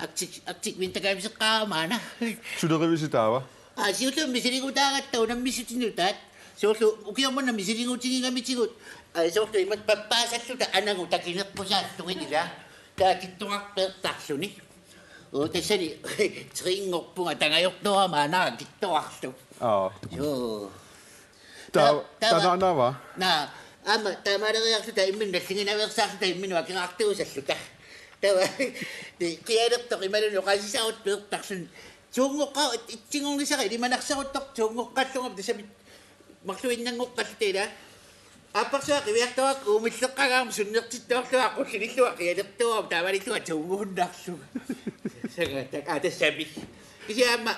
aksik wint kam siqamana. Suderevisitaava. Siutu misiringu tagat tau na misitinutat. Soto ukiya mo na misiringu tingi kami tigut. Soto imat papasat su ta anang utakinak po sa tungin nila. Dati tungak pertakso ni. O tesani tringok po nga tangayok to mana gitawak to. So Tananaava. na ama tamara yak su ta imin na singin na versak ta imin wa kinakto sa su ta. Tawa di kaya to kimalo no kasi sa out pertakso. Jongok ka itingong sa kay di manaksaot tok jongok ka tong sa maksuin nang ngok kasi na. Apa sa kiyak to ako umitlok ka nga sunok si to ako sinito kaya to tama dito at jongok dakso. Ada sabi. Kasi ama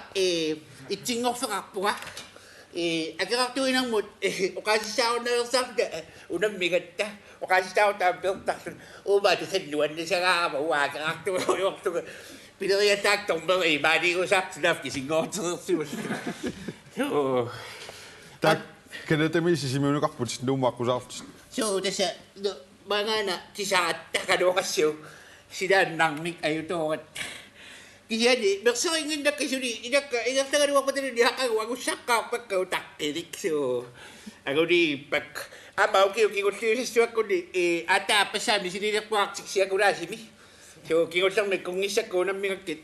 itingok sa ako nga. Agak tu inang mood o kasi sa ako na sa unang migat ta. O kasi sa ako tabel dakso. O ba sa luwan na siya nga mawag agak tu Pinaya taktong ba badi ko sa snap kising ngoto. Tak, kanatami sisimiunukaqput nuumaqqusaartus. So tasa mga na tisaat takado kasyo. Sida nangmik ayo to. Kaya di bersingin na kasuri inak tagado ko din diha ka wag usaka pagka taktirik so. Ako di pag okay ko siya ko di ata pa sa mi sinidak ko siya ko rasimi. So, kung isang may kung isa ko na mingakit,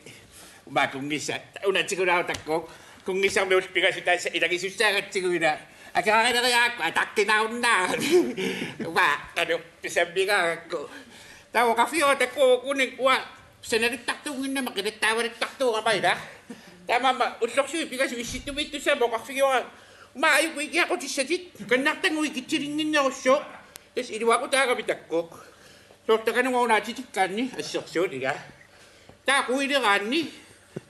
kung isa, una siguro ako, kung isang may uspiga siya sa ilagay susagat siguro na, at kaya ako, ataktin ako na. Sabi ka ako. Tawa ka fiyo, ako, kunin ko, sa nagtaktungin na, makinatawa nagtaktungan ba yun, ha? Tama ma, uslok siya, bigas wisit mo ito sa mo, ka fiyo, umaayo ko, ako siya dit, kanaktan mo, ikitsiringin na ako siya. Tapos, iniwa ko tayo kami takko. So, taka nung una titikan ni, asyaksyon niya. Kuwi na kan ni.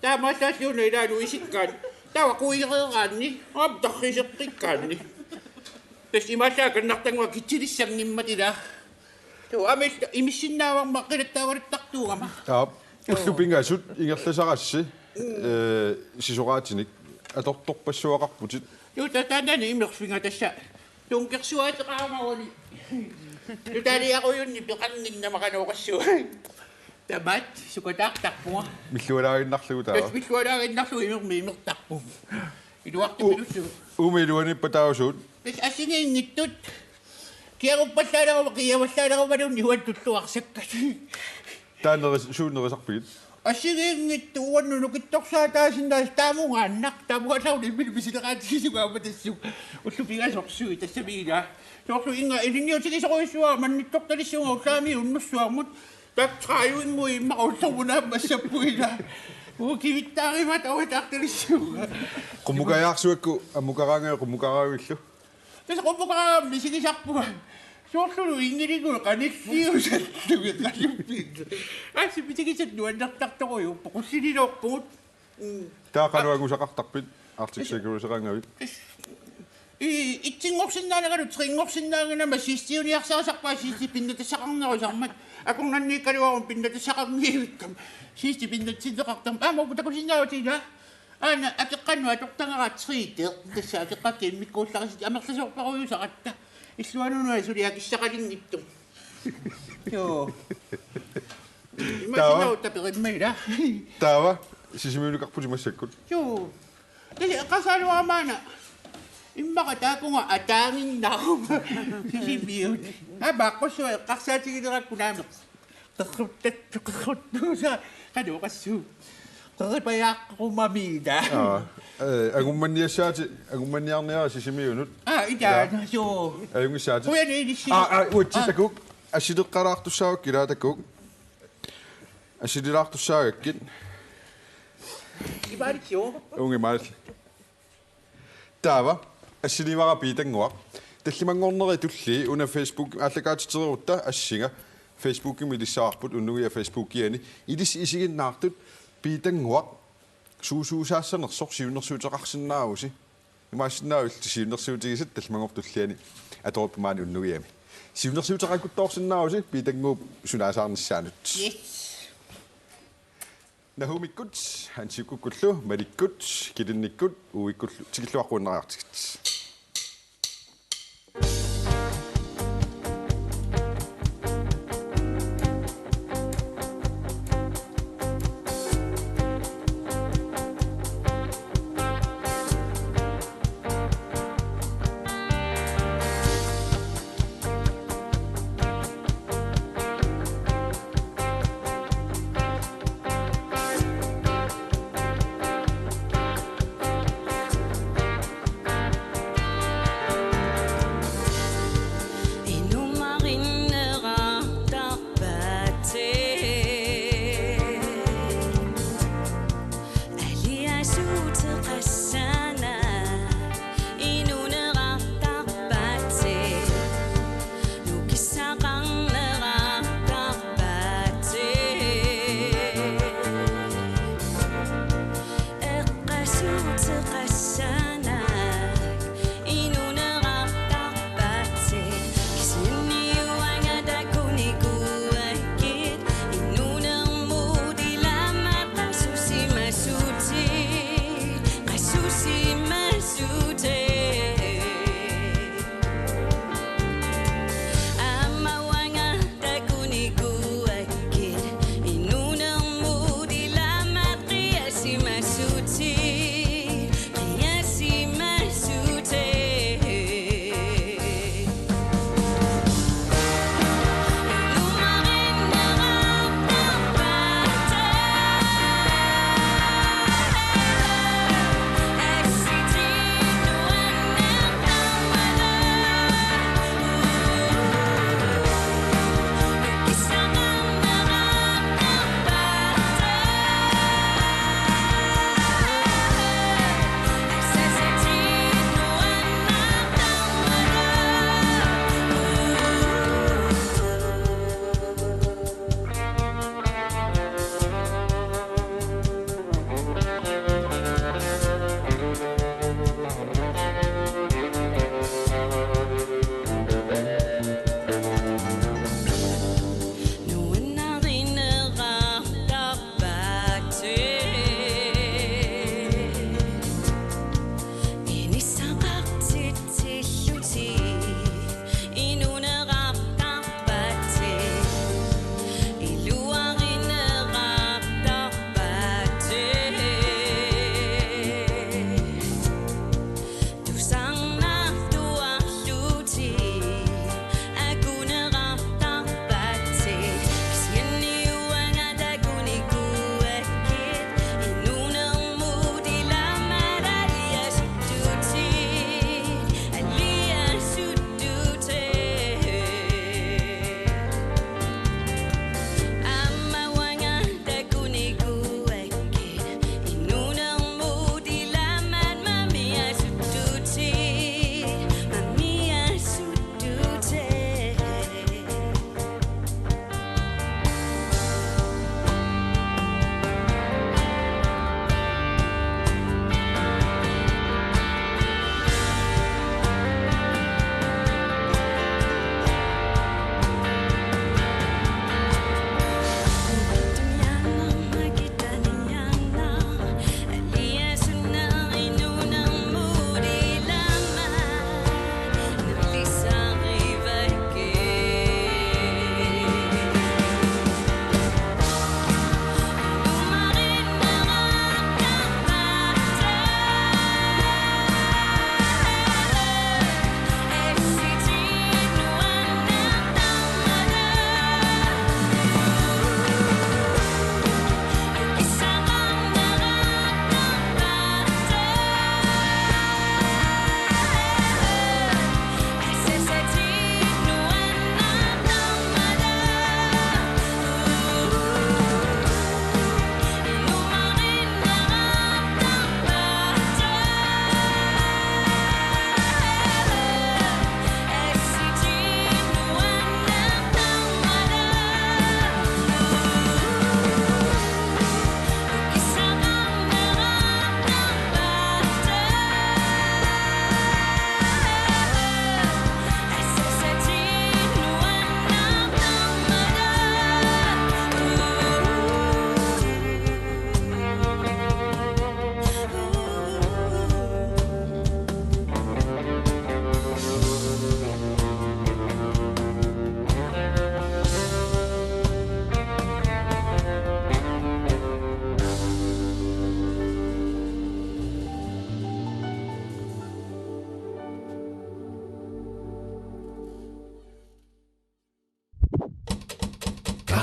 Masasyon na ina, nuisik kan. Kuwi na kan ni. Abdak kayo sa tikan ni. Tapos imasagan naktang wakitsiris ang nimati na. So, imisin na ang makinatawa rin takto ka ma. Ullupingaasut ingerlasaqassi sisuqaatinik atortorpassuaqarputit. So, tatanda ni imirfinga tasya. Tungkersuat ka mawali. Dali ako yun, ibigangin na makanokasyo. Tabat, sukatak mo. Millualaaginnarlugu Tapos millualaaginnarlugu yung mimiktak mo. Inuwak na pinuso. Umiluani patausuut. Tapos asingin ngitut. Kaya kung pasala ko, makiyawasan ako ba nung niwan tutuwaksak kasi. Suunnerisarpigit. Asingin ngituan nung nakitok sa atasin na tamo nga anak. Tamo nga sa ulit, binibisita ka sisuga mo. Tapos usupinga soksu, tapos sabihin na. So inga, ininyo sige sa ko iswa, manitok na iswa ako sa amin, unmaswa mo. Tapos kayuin mo, makausap mo na, masapuin na. Kiwit na kayo matawat aktor iswa. Qumukayaarsuakku ammukaranga qumukaraavillu. Tapos ako po ka, sige sakpuan. So ingiri ko, kanisiyo sa tuwit na lupid. Sige sa duwan, naktakta ko yung pakusinilok po. Taaqaluagusaqartarpit artiksegulusaqangavit. Itsingok sinnaanagalu tringok sinnaangana masistiuniarsaqasaqpa sisti pinnatasaqarnarusaarmat akong nannikaliuarun pinnatasaqarniivikkam sisti pinnatsinneqartam mauputako sinnaawatiila ana akeqqannu atoqtangara triiter tassa akeqqakin mikkuullaqasit amerlasorparuyusaqatta isluanunua suliakissaqalinniptum joo imasinauttaperimmaila Taava sisimiunukarputi massakkut. joo qasaluamaana Imbaka ko nga atangin na ako. Sisibiyot. Bako siya, kaksasigin na ako namin. Takot sa kano kaso. Kaya ako mamida. Agummanniarniara sisimiunut. Itaan. So, Ayungissaati. kuya na inisip. Uitsisakuk asideqqalaartussaavak kilaatakuk. Asidilaartussaagakkit. Ibalik siyo. Ungimaal. таава ассиливара тангуа таллимангорнери тулли уна Facebook аллагаатитерерутта ассига Facebook-ими лиссаарпут уннугиа Facebook-киани илис исигиннаартут питангуа суусуусаассанерсор сиуннэрсуутеқарсинаагуси имаассиннаавил сиуннэрсуутигисат таллимангор туллиани аторпмаани уннугиами сиуннэрсуутеқаккуттоорсинаагуси питангуу сунаасаарниссаанут нахумиккут хансиккуккуллу маликкут килинниккут уиккуллу тикиллуаққууннераартигит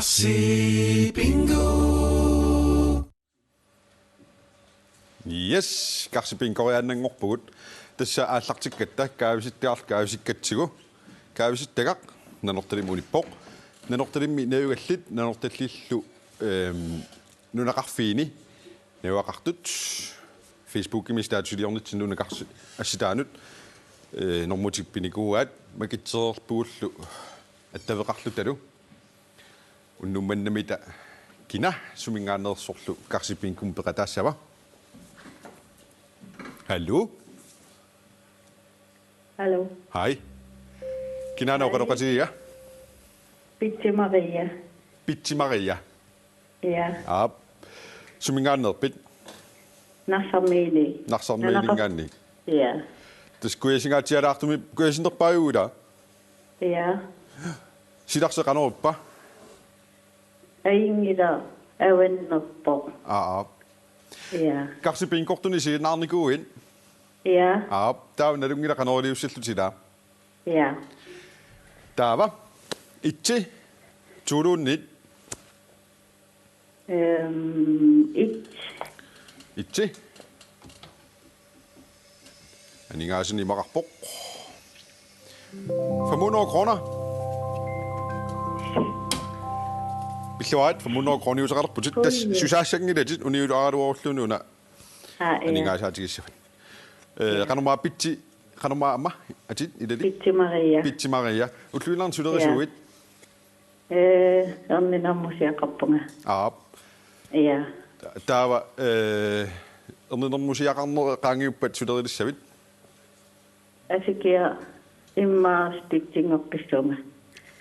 Karsi Bingo. Yes, karsipinkoрианнангорпугут тасса ааллартиккатта каависиттиарлу каависиттагақ нанорталимуниппоқ нанорталимми наюгаллит нанорталлиллу нунақарфиини науақартут Facebook-ими стаатсулиорнит нунақарси асситаанут нормутиппиникууаат макитсеерпугуллу аттавеқарлу талу уннумманнамита кина сумингаанерсорлу карсипинкум пеқатаассава. Hallo? Hallo. Hej. Kina no kan du sige ja? Bitte Maria. Bitte Maria. Ja. Ja. Sumingan bit. Nassameli. Nassameli ngani. Ja. Det skulle jeg sige at du med kunne jeg bare ud der. Ja. Sig dig så kan op ba. Ingen der. Awen op. Ja. Ja. Karsipin kort du ni sige nærmere gå ind. Ja. Ja, der er noget der kan over det selv til der. Ja. Der var ikke tog nit. Ikke. En ingen altså ni må rapport. 500 kroner. Bisløjt 500 kroner så ret på det. Det synes jeg ikke det. Og ni er du overslået nu. En ingen altså ikke så. Kan du meget bitte kan du meget amma? Er det i det? Bitte Maria. Bitte Maria. Og du lader så det så ud. On er musik kappunga. Ja. Ja. Der var on er musik gange på så det så vidt. Altså giver imma stitching op bestunga.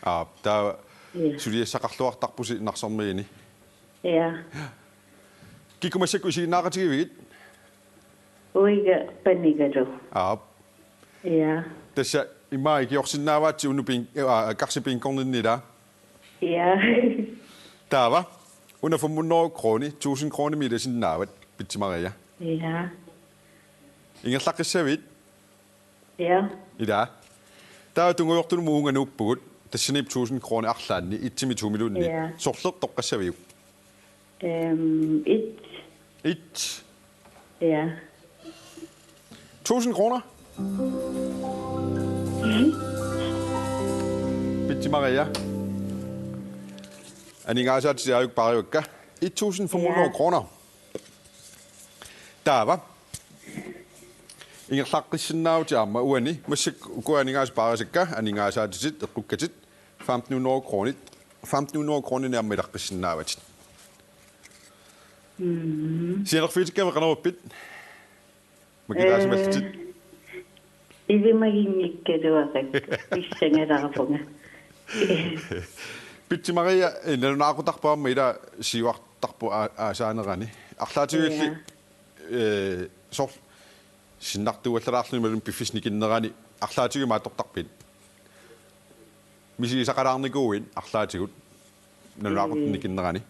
Ja, der så det så kaldt tak på sig naksom med ni. Ja. Kig kom jeg sige narrativ vidt. Uiga panigado. Ja. Ja. Det så i mig ikke også nava til unupin karsipin konden i der. Ja. Der var under 500 kroner, 1000 kroner med det sin nava Bitte Maria. Ja. Ingen slags servit. Ja. I dag. Der er du gjort nogle unge nu på det snip 1000 kroner aklan i 10 minutter. Så slår du servit. Et. Ja. 1000 kroner. Bitte Maria. En ingen altså at jeg ikke bare jo gør. 1500 kroner. Der var. Ingen slags sinnav til mig uenig. Måske går en ingen altså bare sikker. En ingen altså at sit og kukke sit. 1500 kroner. 1500 kroner nær med der sinnav til. Siger du fedt kan vi rende op bit. Man kan da simpelthen til. I vil mig ikke det var det. Vi sænger der på mig. Bitte Maria, når du nakker dig på mig der siger dig på asanerani. Aklatøjelig så sinnak du eller rart mellem bifisnikinnerani. Aklatøj mig dig på. Hvis I så kan der ikke gå ind. Aklatøj når du nakker nikinnerani.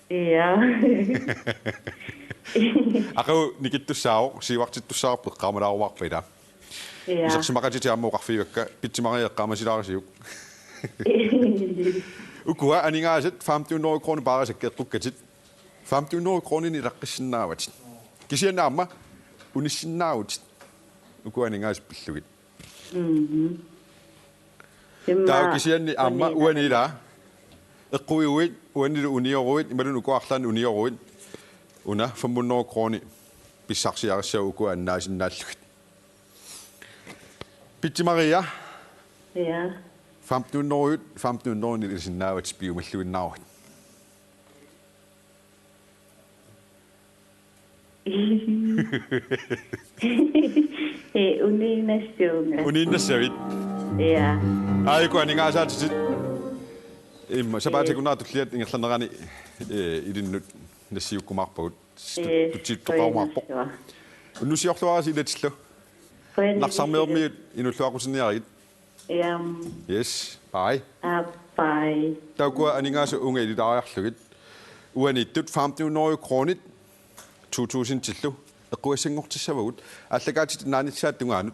Ja. Ako nikit tu sao, siwak tu sao på kamera og wak peda. Ja. Så smager det til at må raffe væk. Bitte Maria kamera sig der siw. Ukua aninga aset 1500 kroner bare så gæt du gæt. 1500 kroner i raksen navat. Kisier namma unisin navat. Ukua aninga aset besluit. Der er kisier ni amma uani der. Ekui uit uani uni uit. Imellem ukua aklan uni uit. Una 500 kroner. Bisaks jeg så ukua anasin nalut. Bitte Maria. Ja. 1500 i det sin navn spil med slutten navn. Unina sjunga. Unina sjunga. Ja. Ej, kunne ikke altså til. Så bare til kunna du klier ingen sådan i din næste uge kommer på. Du tit på mig på. Og nu siger du også lidt slå. Nok sammen med i nu slår sådan her. Ja. Yes. Bye. Bye. Der går aninga så unge i det der slut. Uanset det 1500 kroner 2000 til nu. Der går jeg sengt til sig ud. At det gør til den anden side du har nu.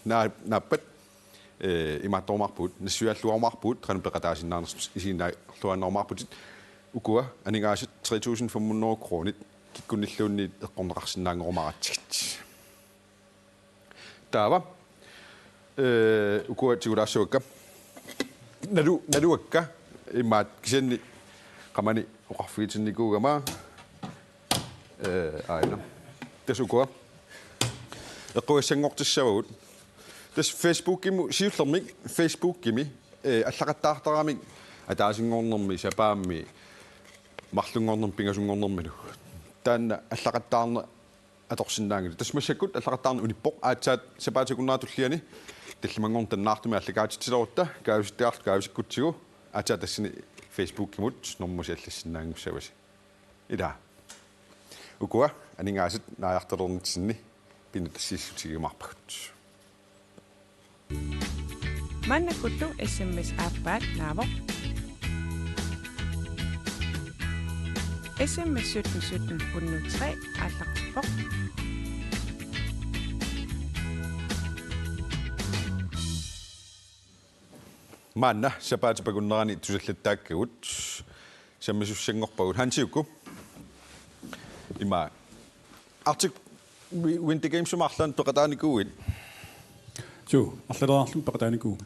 Na bet. имааттормарпут нассуаллуармарпут транупеқатаасиннаарнерс исиннааллуаннормарпутит укуа анингаасит 3500 кронит киккуниллуунни эққорнеқарсинаангоромаратсигит таава укуа тигулаассуакка налуакка имаат кисенни qamani uqarfiitinnikugama aina tasukua eqquissangortissavagut tas Facebook-imu siullermik Facebook-imi allaqattaartaramik ataasingornermi sapaammi marlungornerm pingasungornermilu taanna allaqattaarne atorsinnaangili tasmassakut allaqattaarne unippoq aatsaat sapaatikunnaatulliani таллимангорн таннаартуми аллагаатитсилорутта каависиттаарлу каависиккутсигу аатаа тассини Facebook-имут нормусиаллассиннаангуссаваси ила укуа анингаасит нааяарталернитсинни пинна тассииссутигимарпагут маннаккуллу SMS ааппаат наавоо SMS 1717 103 ааллаққиппоқ манна сапаатипагуннерани тусаллаттааккагут саммисуссангорпагут хансиукку има артик Winter Games сумарлан пеқатааникууит ту арлалаарлум пеқатааникуу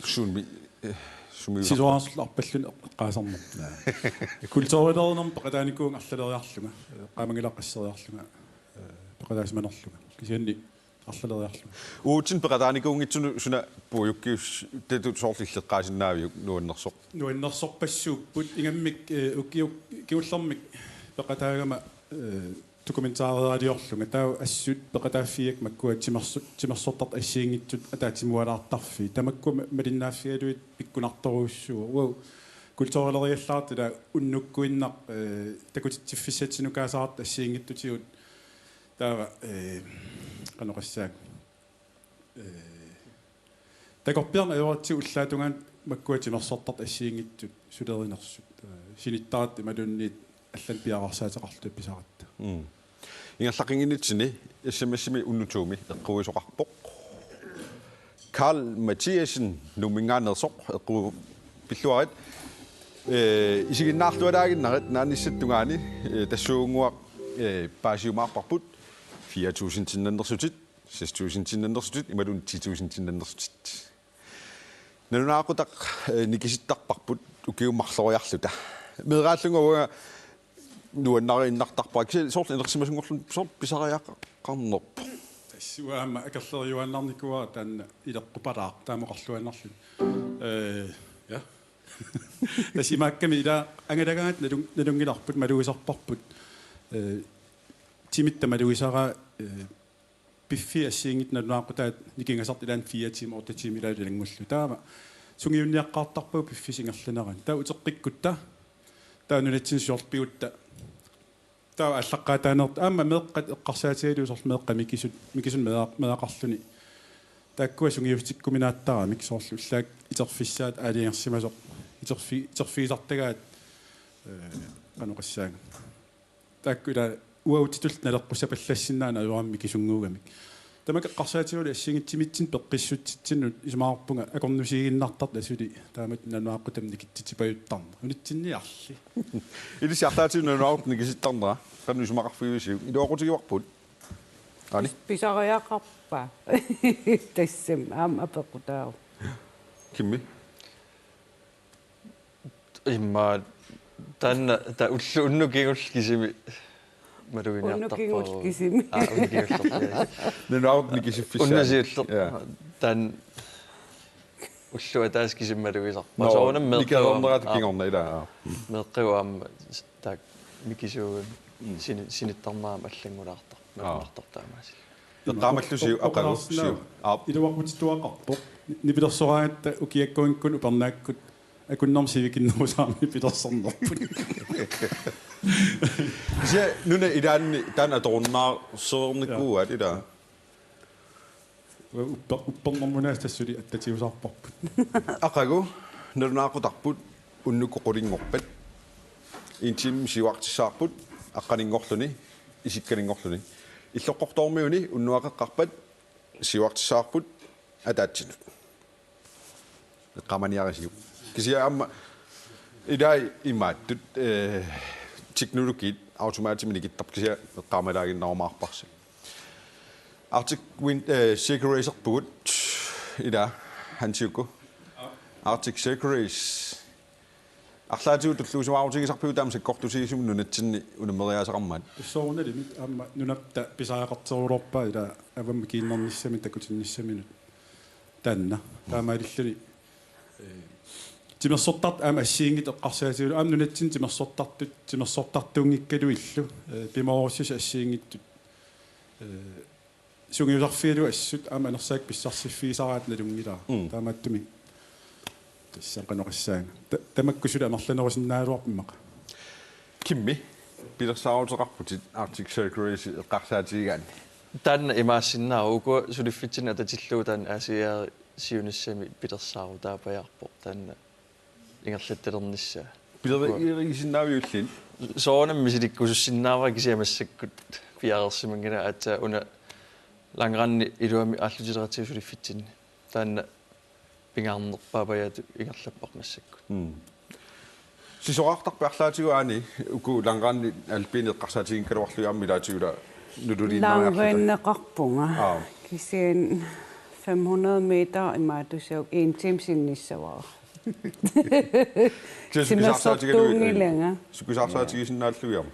суми ситуаарларпаллун эққаасарнер культуурилернерм пеқатааникуун арлалериарлунга qaamangilaqasseriarlunga пеқатаасманерлунга кисианни арлалериарлунга уутин пеқатааникуунгитсуну суна пуйуккиус тету соорлиллеққаасиннаавиук нуаннерсорпассууппут ингаммик уккиук киуллэрмик пеқатаагама документаариариорлунга таа ассут пеқатааффиак маккуа тимерсортарт ассиингитсут атаатимуалаартарфи тамакку малиннааффиалуит пиккунарторуussуу уау культуурилериаллаартила уннуккуиннар такутитсиффиссатсинукаасаарт ассиингиттутигут таава канеқассаак такорпиарна эваатси уллаатунгаан маккуа тимерсортарт ассиингитсут сулеринерсут синиттарат ималунниит аллан пиарарсаатеқарлу писаратта ингерлақингинитсини смсми уннутууми эққуисоқарпоқ Karl Mathiasen нумингаанерсоқ эққу пиллуарит исигиннаартуалаагиннарит нааниссаттунгаани тассуунгуа паасиумаарпарпут 4000 тиннандерсутит 6000 тиннандерсутит ималун 10000 тиннандерсутит нанунаақутақ никиситтарпарпут укиуммарлориарлута медрааллунгуа нуаннарииннартарпаа сорт инерсимасунгорлун сорт писариаққарнерп тассуаама акерлериуаннарникуа таанна илеққупалаа таамоқарлуаннарлу я тасимаакками ила ангалагаат налунгиларпут малуисарпарпут тимитта малуисара пиффи ассиингит налуаақутаат никингасарт илаан 4 тим орта тим илаалунгуллу таама сунгиунниаққартарпу пиффисингерланеран таа утеққиккутта таанунатсин сиорпиутта таа аллаққаатаанерт аама меэққат эққарсаатигалуусорл меэққа микисун меақарлуни тааккуа сунгиустиккуминааттара миксоорлу уллаак итерфиссаат аалингерсимасоқ итерфиисартагаат канеқассаага тааккула уаутитулт налеққусапаллассиннаана аюарамми кисунгуугамик тамака эққарсаатигалу ассингитсимитсин пеққиссутситсину исмаарпунга акорнусигиннартарт асули таамат нануаққутам никитсипаюттарна унитсинниарли илисиартаатиуннуаут никиситтарнера каннусмақарфиусиу илуоқутигиварпут ани писариақарпа тассам аам апеқутаа кимми имма танна та уллу уннукигул кисими малугиниартарпаа кисими нануаут никисиффиссаа уннасиуллер тан уллуа таас кисиммалугисарпа соонам никернерат кингорна илаа меққуаам так микисуугун синиттарнаам аллангулаартар меққартартаамаси эққаамаллусиу ақагуссиу илуақутитуақарпоқ нипилерсораатта укиаккуинккун упернааккут акуннэрм сивикиннерусаарми пилерсернерпут ise nuna idaanni taan atorunnar seernikkuat ila uppernermunaas tassuli attatiusarparput aqagu nalunaaqutарput unnukkoqulingorpat intim siuartissaarput aqqaningorluni isikkalingorluni иллоққорторmiuni unnuaqeqqarpat siuartissaarput атаатсинут qamaniarisiu kisiaamma idai imaаттut teknologiit automaatiminikittarp kisia qamalaagиннарумаарпарси Arctic Wind Circulator-pugut ida hansiukku Arctic Circulator арлаатигу туллуусуаарутигисарпигу таамсак кортусигисум нунатсинни унамериасақармаат иссоорналимит аама нунапта писаақартерулорпа ила авамма кииннэрниссами такутинниссаминут таанна таамаалиллуни тимерсортарт аама ассиингит эққарсаатигулу аама нунатсин тимерсортартунгиккалу иллу пимоорсис ассиингиттут сунгиусарфиалу ассут аама анерсаак писсарсиффигисараат налунгилаа таамааттуми тассақанеқассаага тамаккусула амерланерусиннаалуарпимақа кимми пилерсааутеқарпутит Arctic Circulator эққарсаатигигаани таанна имаассиннаа уку сулиффитсина татиллуу таан аасиари сиуниссами пилерсаару таапаярпо таанна ингерлатталернissaа пилеригисиннаавиуллин соонам мисиликкусуссиннаава кисиамассаккут пиарерсимангина аата уна лангранни илуами ааллутилератиу сулиффитсинни таанна пингаарнерпаапаяту ингерлаппарнассаккут сисоартарпи арлаатигу аани уку лангранни алпини эққарсаатигин калуарлуяарми лаатигула Langrenneqarpunga kisian 500 meter imatusau 1 time sinnissavaa. Simmersortuungilenga. Sukusarsaatigisinnaallugиарма.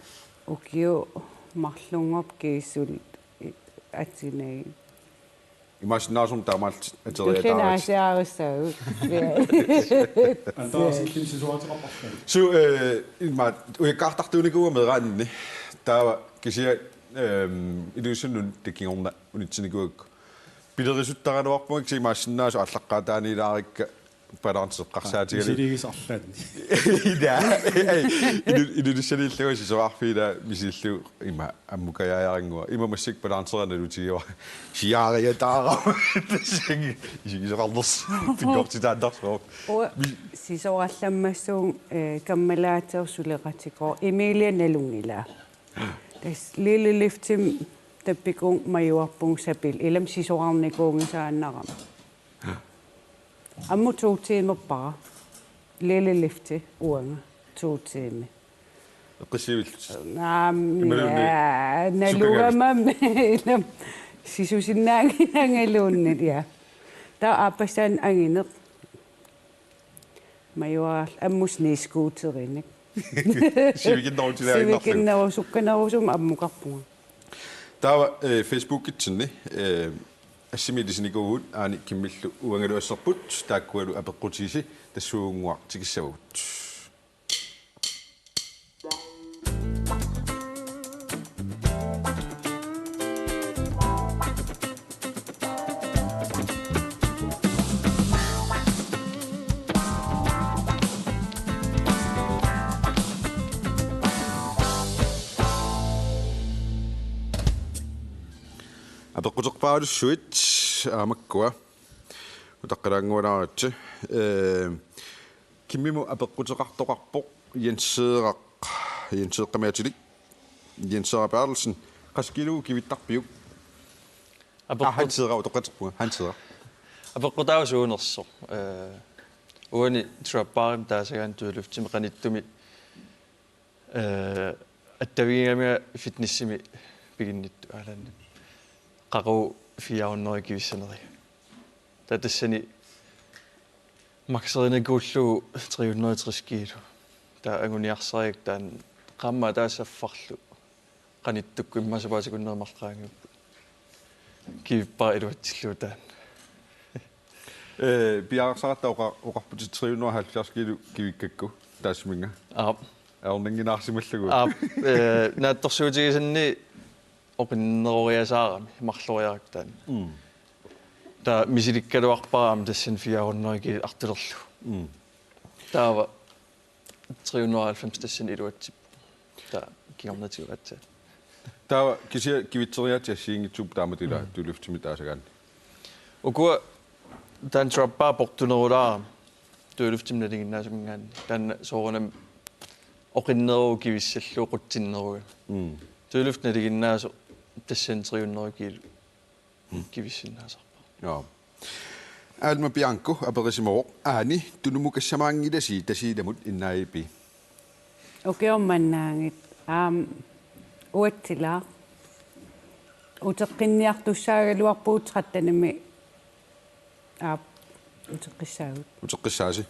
Ukio marlungop kiisul atsinei. Imaginaasum taamaalt ateriataarits. Tullinaasiarussau. антаасиллим сисуатеқарпарфа Su ilmaat ujakkartartuunikuga meeraanni taava kisia illusionnun tikingorna unitsinikuakku pilerisuttaraluarpumik siimaassinnaasu allaqqaataaniilaarikka palaarteqqarsaatigali силигисарлаатни ida illusionnillugu sisuarfiila misillu ima ammukajaajaringua imamassik palaarteranalutigiwa siaariataara isigisaqarners pikkortitaandarsuaq sisoallammassuun kammalaatersuleqatikoo Emilia nalungila. Tas lille liftim tappikung majuarpung sapil ilam sisoarnikuungisaannarama. Ammu 2 timer bare. Lille lifti uanga 2 timer. qissivil Nalugama ilam sisusinnaanginangaluunnit ja. Ta appasan angineq majuar ammusniiskuuterinik. Sivikinnerusukkanerusum ammuqarpunga. Taava Facebook-itsinni assimilisnikugut aani kimmillu uangaluasserput taakkualu apeqqutiisi tassuunguartikissavut. Apequteqpaalussuit aamakkua utaqqalaangualaaratsi kimmimu apequteqartoqarpoq Jenseeqamiatilik Jensera Bertelsen qaskilugu kivittarpiuk hansidera utoqaterpunga hansidera apeqqutausuunerso uani trapparim taasagaan tuuluftimi qanittumi attavigami fitnessimi piginnittu aalanna qaqu 400 kivissaneri tatassani makserinaguullugu 360 kilo ta anguniarsariak taan qamma taasaffarlu qanittukku immasapaatikunnermartraangiuppu kivippa iluatsillu taan piarsaratta oqarputi 370 kilo kivikkakku taasminga aorninginarsimallugu naattorsuutigisanni oqinneroriasaarami marloriaraktaan ta misilikkaluarparaam tassan 400 kilo artulerlu taava 390 tassan iluatsip ta kingarnatiuratsa taava kisia kivitteriati assiingitsup taamatila tuuluftimi taasagaan ukua tan trappa portunerulaarami tuuluftimnalinginnaasumingaanni tan soorunam oqinneru kivissallu qutsinneruga tuuluftnalinginnaasu tassan 300 kilo kivissinnaasarpa Alma Bianco aperisimo ani tunumukassamangilasi tasiilamut innaipi. Okay, mannaangit uattila uteqqinniartussaagaluarpuut qattanami uteqqissaagut Uteqqissaasi.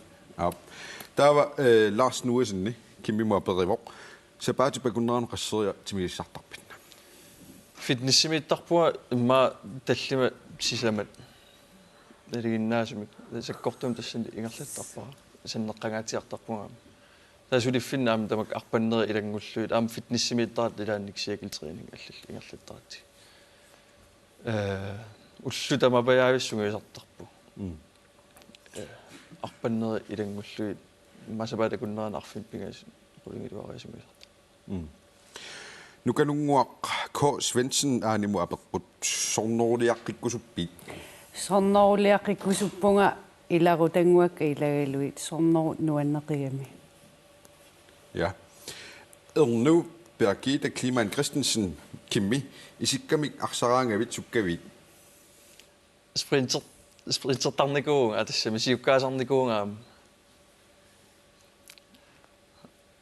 Taava Lars Nuesenni kimmimu aperivoq sapaati pakunneraan qasseriya timigissartarpitna. Fitnessimiittarpua imma tallima sisamat eliginnaasumik sakkortum tassani ingerlattarpara sanneqqangaatiartarpunga taasulifinnaam tamak arpanneri ilangulluit aam fitnessimiittarat ilaanniksiakiltraining allal ingerlattaratti ullutamapajaavissunguyisartarpu arpanneri ilangulluit masapata kunneraan arfin pingas pulingiluariasunguyisartar Nukanunguaq K. Svendsen aanimu apeqqut sornorliaqqikkusuppiit. sornorliaqikkusuppunga ilarutanguak ilagaluit sornor nuanneqiami Ja. Ernu Birgitte Kliman Christensen kimmi isikkamik arsaraangavit sukkavit. Sprintertarnikuunga atassami siukkaasarnikuungaam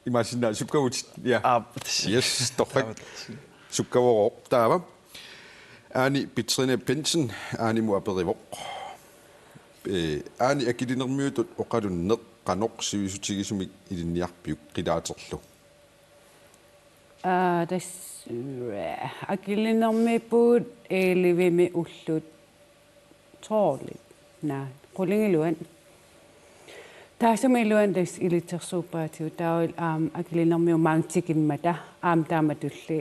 Imaginal sukkavut. Ja. Yes, torrak. Sukkavoroq taava. Aani Petrine Pensen aanimu aperivoq. Aani akilinermiutut oqalunneq qanoq sivisuutigisumik ilinniarpiuk qilaaterlu. tas akilinermiippuut eelivimi ullut toorlit naa qulingiluan taasamiluan tas ilitsersuuppaatigu taawil akilinermiu maangtikimmata taamatulli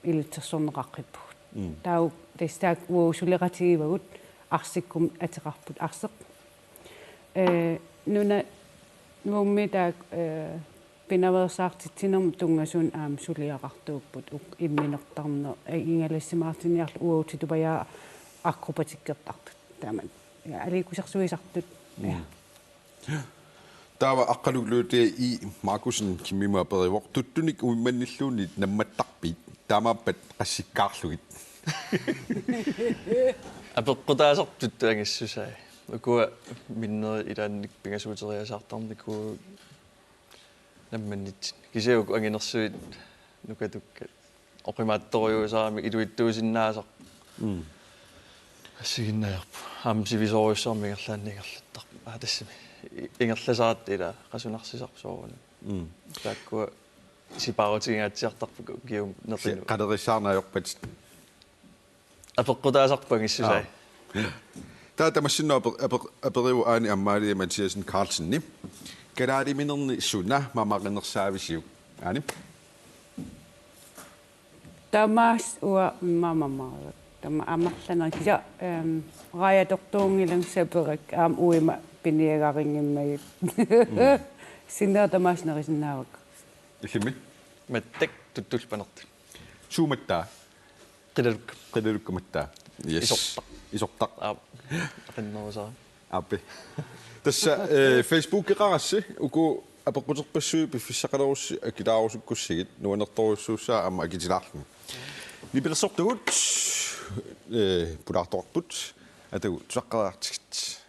ilitsersorneqaqqippugut tau tas taak uusuleqatigivagut arsikkum ateqarput arseq nuna nuummi taak pinaversaartitsinum tungasun suliaqartuupput imminertarne ingalassimaartiniarlu uutitupaya akrobatikkertartut taaman alikusarsuisartut Taava aqqalugluute I Markusen kimmimu aperivoq tuttunik uimmannilluunit nammattarpiit taamaappat qassikkaarlugit. apeqqutaasartut tuangissusai ukua minneri ilaannik pingasuuteriasaartarniku nammannit kisiuku anginersuit nukatukka oqimaattoriusaami iluittuusinnaasaq assiginnajarpu sivisoriussarmi ingerlaanniingerlattarpa tassami ingerlasaat ila qasunarsisarsooruна taakkua sipaarutigingaatiartarpu kium nertinu Qaderissaarnaajorpat. apeqqutaasarpangissusai Taatamassinno aperivu aani ammaali Mathiasen Carlsenni. Kalaaliminnerni sunna mamaqinnersaavisiuk. Aani. tamas ua mamamaaga tama amarlana kisa raajatortuungilang saperak uima piniagaringimmagit sinna tamasnerisinnaavak Illimmi. mattak tuttulpanertu Suumattaa. qilalukka Qilulukkamattaa. Yes. Isortaq. qinnerusaa Appi. Tässä Facebook-iqarassi uku apequterpassui piffissaqalerussi akilaarussukkussigit nuanertoruissuussaa amma akitilaarlumi. Nipilersortugut pulaartorput atagu tuaqqaraartigit.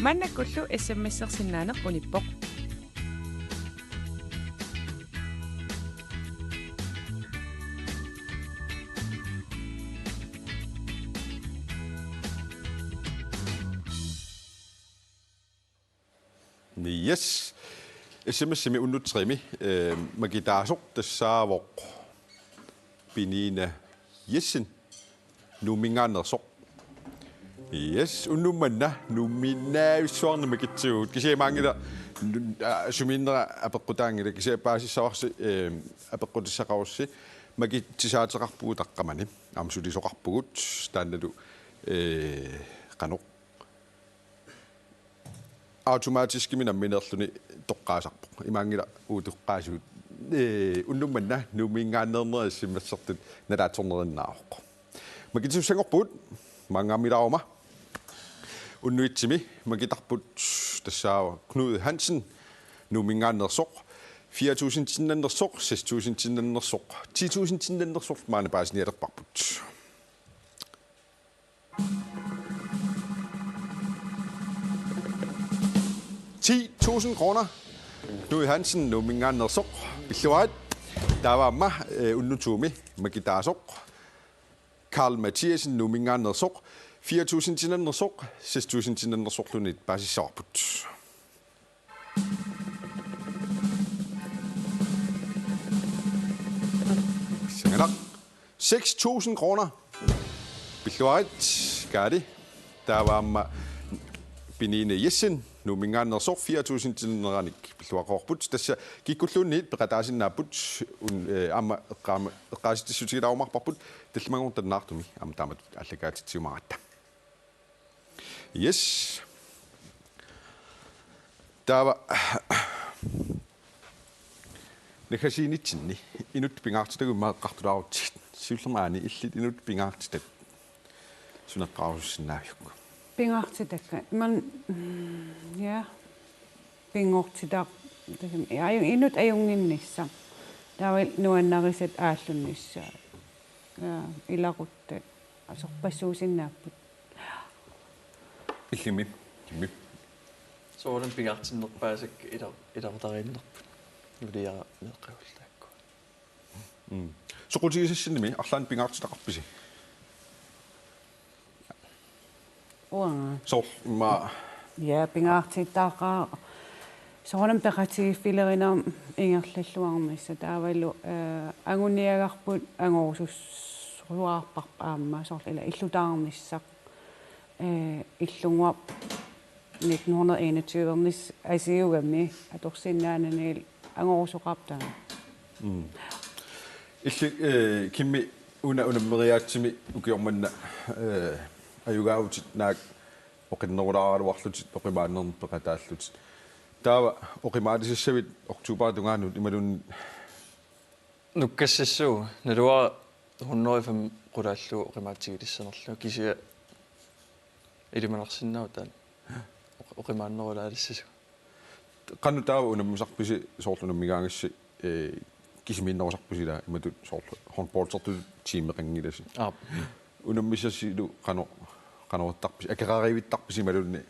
Mannakullu SMS-ersinnaaneq unippoq. Yes. SMS-simi unnutrimi magitaasoq tassaavoq pinina yessen numingaannersoq. Yes, unnummanna numminnaavisuarni makitsugut kisiamaangila suminnera apeqqutaangila kisiapaasissawarsi apeqqutissaqarussi magittisaateqarpugu taqqamani amsulisoqarpugut taannalu qanoq automatisk minamminerluni toqqaasarpoq imaangila uutuqqaasugut unnummanna numingaannerner simmassertut nalaatornerinnaaroq magitsussangorput mangaamilaaruma unnuitsimi magitarput tassaava Knud Hansen numingaannersoq 4.000 tinnannersoq 6.000 tinnannersoq 10.000 tinnannersoq maana paasinialerparput 10.000 kroner. Knud Hansen numingaannersoq pilluaat taavaamma unnutsuumi magitaasoq Karl Mathiasen numingaannersoq 4.000 tinnannersoq 6.000 tinnannersoqlunit paasissarput sangalaq 6.000 kroner pilluaat kaali taavaamma pinine yessen numingaannersoq 4.000 tinneranik pilluaqorput tassa kikkulluunniit peqataasinnaaput aama eqqaasitissutigilarumarparput tallimangortannaartumi aama taamat allakaatitsiumaratta yes taava nakasiinitsinni inut pingaartitagummaeqqartulaarutit siullermaani illit inut pingaartitat suneqqaarussinaavjuk Pingaartitakka man ja pingortitaq inut ajunginnissa taawil nuannariset aallunnissa ilaqutta asorpassuusinnaapput illimi Sådan pingaartinnerpaasik ilartariinnerput uliara meeqqagullaakku soqutigisassinimi arlaan pingaartitaqarpisi så ma Ja pingaartittaaqa soornam peqatigiffilerinam ingerlalluarmissa taavalu anguniagarput angorsusruarparpa aamma sorlila illutаарmissaq illunguap 1921 asiugami atorsinnaananiil angorsuqartanga illi kimmi unameriaatsimi ukiormanna ayugaavutit naak oqinnerulaaruarlutit oqimaannernet peqataallutit taava oqimaatisissavit oktuupaartungaanut imalun nukkassissuu nalua 105 qulaallu oqimaatigilissanerlu kisia ilimanersinnau taan oqimaannerulaalissasu qannu taava unammusarpisi soorlunammigaangassi kisimiinnerusarpisila imatut soorlu hornboardsertut tiimeqangilasi unammissassilu qanoruttarpisi akeraariivittarpisi malunni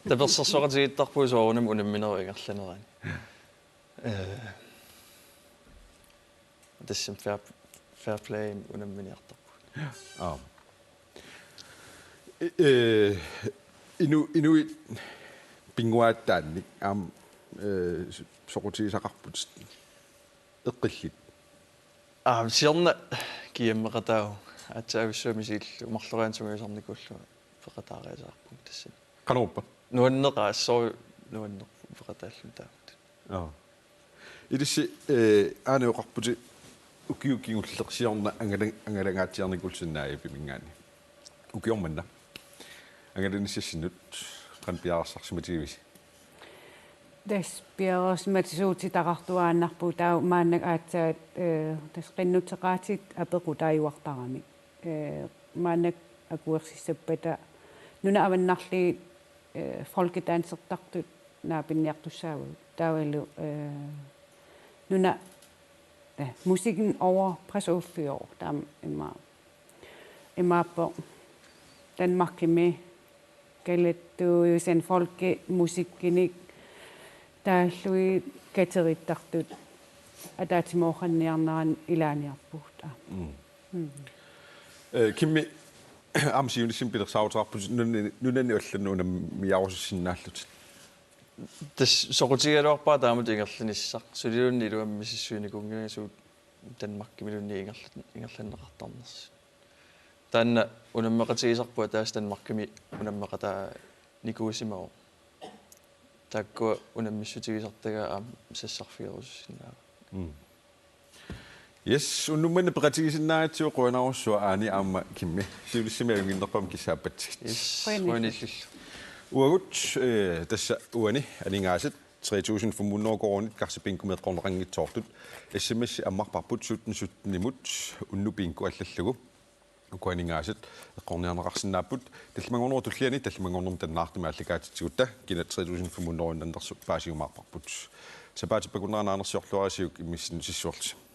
tapersersoqatigittarpuu soorunam unammineru ingerlanerani tassam fair play unamminiartarput inuit pinguaattaannik soqutigisaqarput eqqillit sierna kiammeqatau атсаависсуамисииллу умарлориансугисарникуллу феқатаариасаарпунг тассан qanorpa нуаннеқаассоо нуаннерфу феқатааллун таамат илисси aaneoqarputi ukiukingullersiorna angalangaatiarnikulsinnaai pimingaani ukiormanna angalanissassinut qanpiarassarsimatiivisi Despiarosmatisuutitaqartuaannarpu taa maannak aatsaat tas qinnutseqaatit apequ taayuartarami maannak akuersissappata nuna avannarli folkedansertartut naapinniartussaavu taavallu nuna musikken over pressouffior taam immaappo Danmark med kallettu sen folkemusiikkinik taallui katerittartut ataatimoorranniarnaan ilaaniarpuuta. Kimmi amsiunisim pilersautarapput nunanni ullannuuna miarussinaallut. Tas soqutigaluarpaa taamut ingerlanissaq sulilunni iluammisissuunikungiasuut Danmarkimilunni ingerlanneqartarners. Taanna unammeqatigisarpua taas Danmarkimi unammeqataa nikuusimao. Takkua unammissutigisartaga sassarfigerussinnaa. Yes, unnummanne peqatigisinnaatigu quanarussua aani aamma kimmi siulissimaanginnerpam kissaappat. Yes, quanillill. Uagut tassa uani aningaasat 3.500 kroner karsipinkumet qornerangitsoortut SMS ammarparput 17 unnupinku allallugu uaningaasat qorniarneqarsinnaaput 300 tulliani 300 tannaartuma allakaatitsigutta kina 3.500 nannersu paasiumaarparput sapaatippakunnaanaanersiorluarasiuk immissin sissuorlu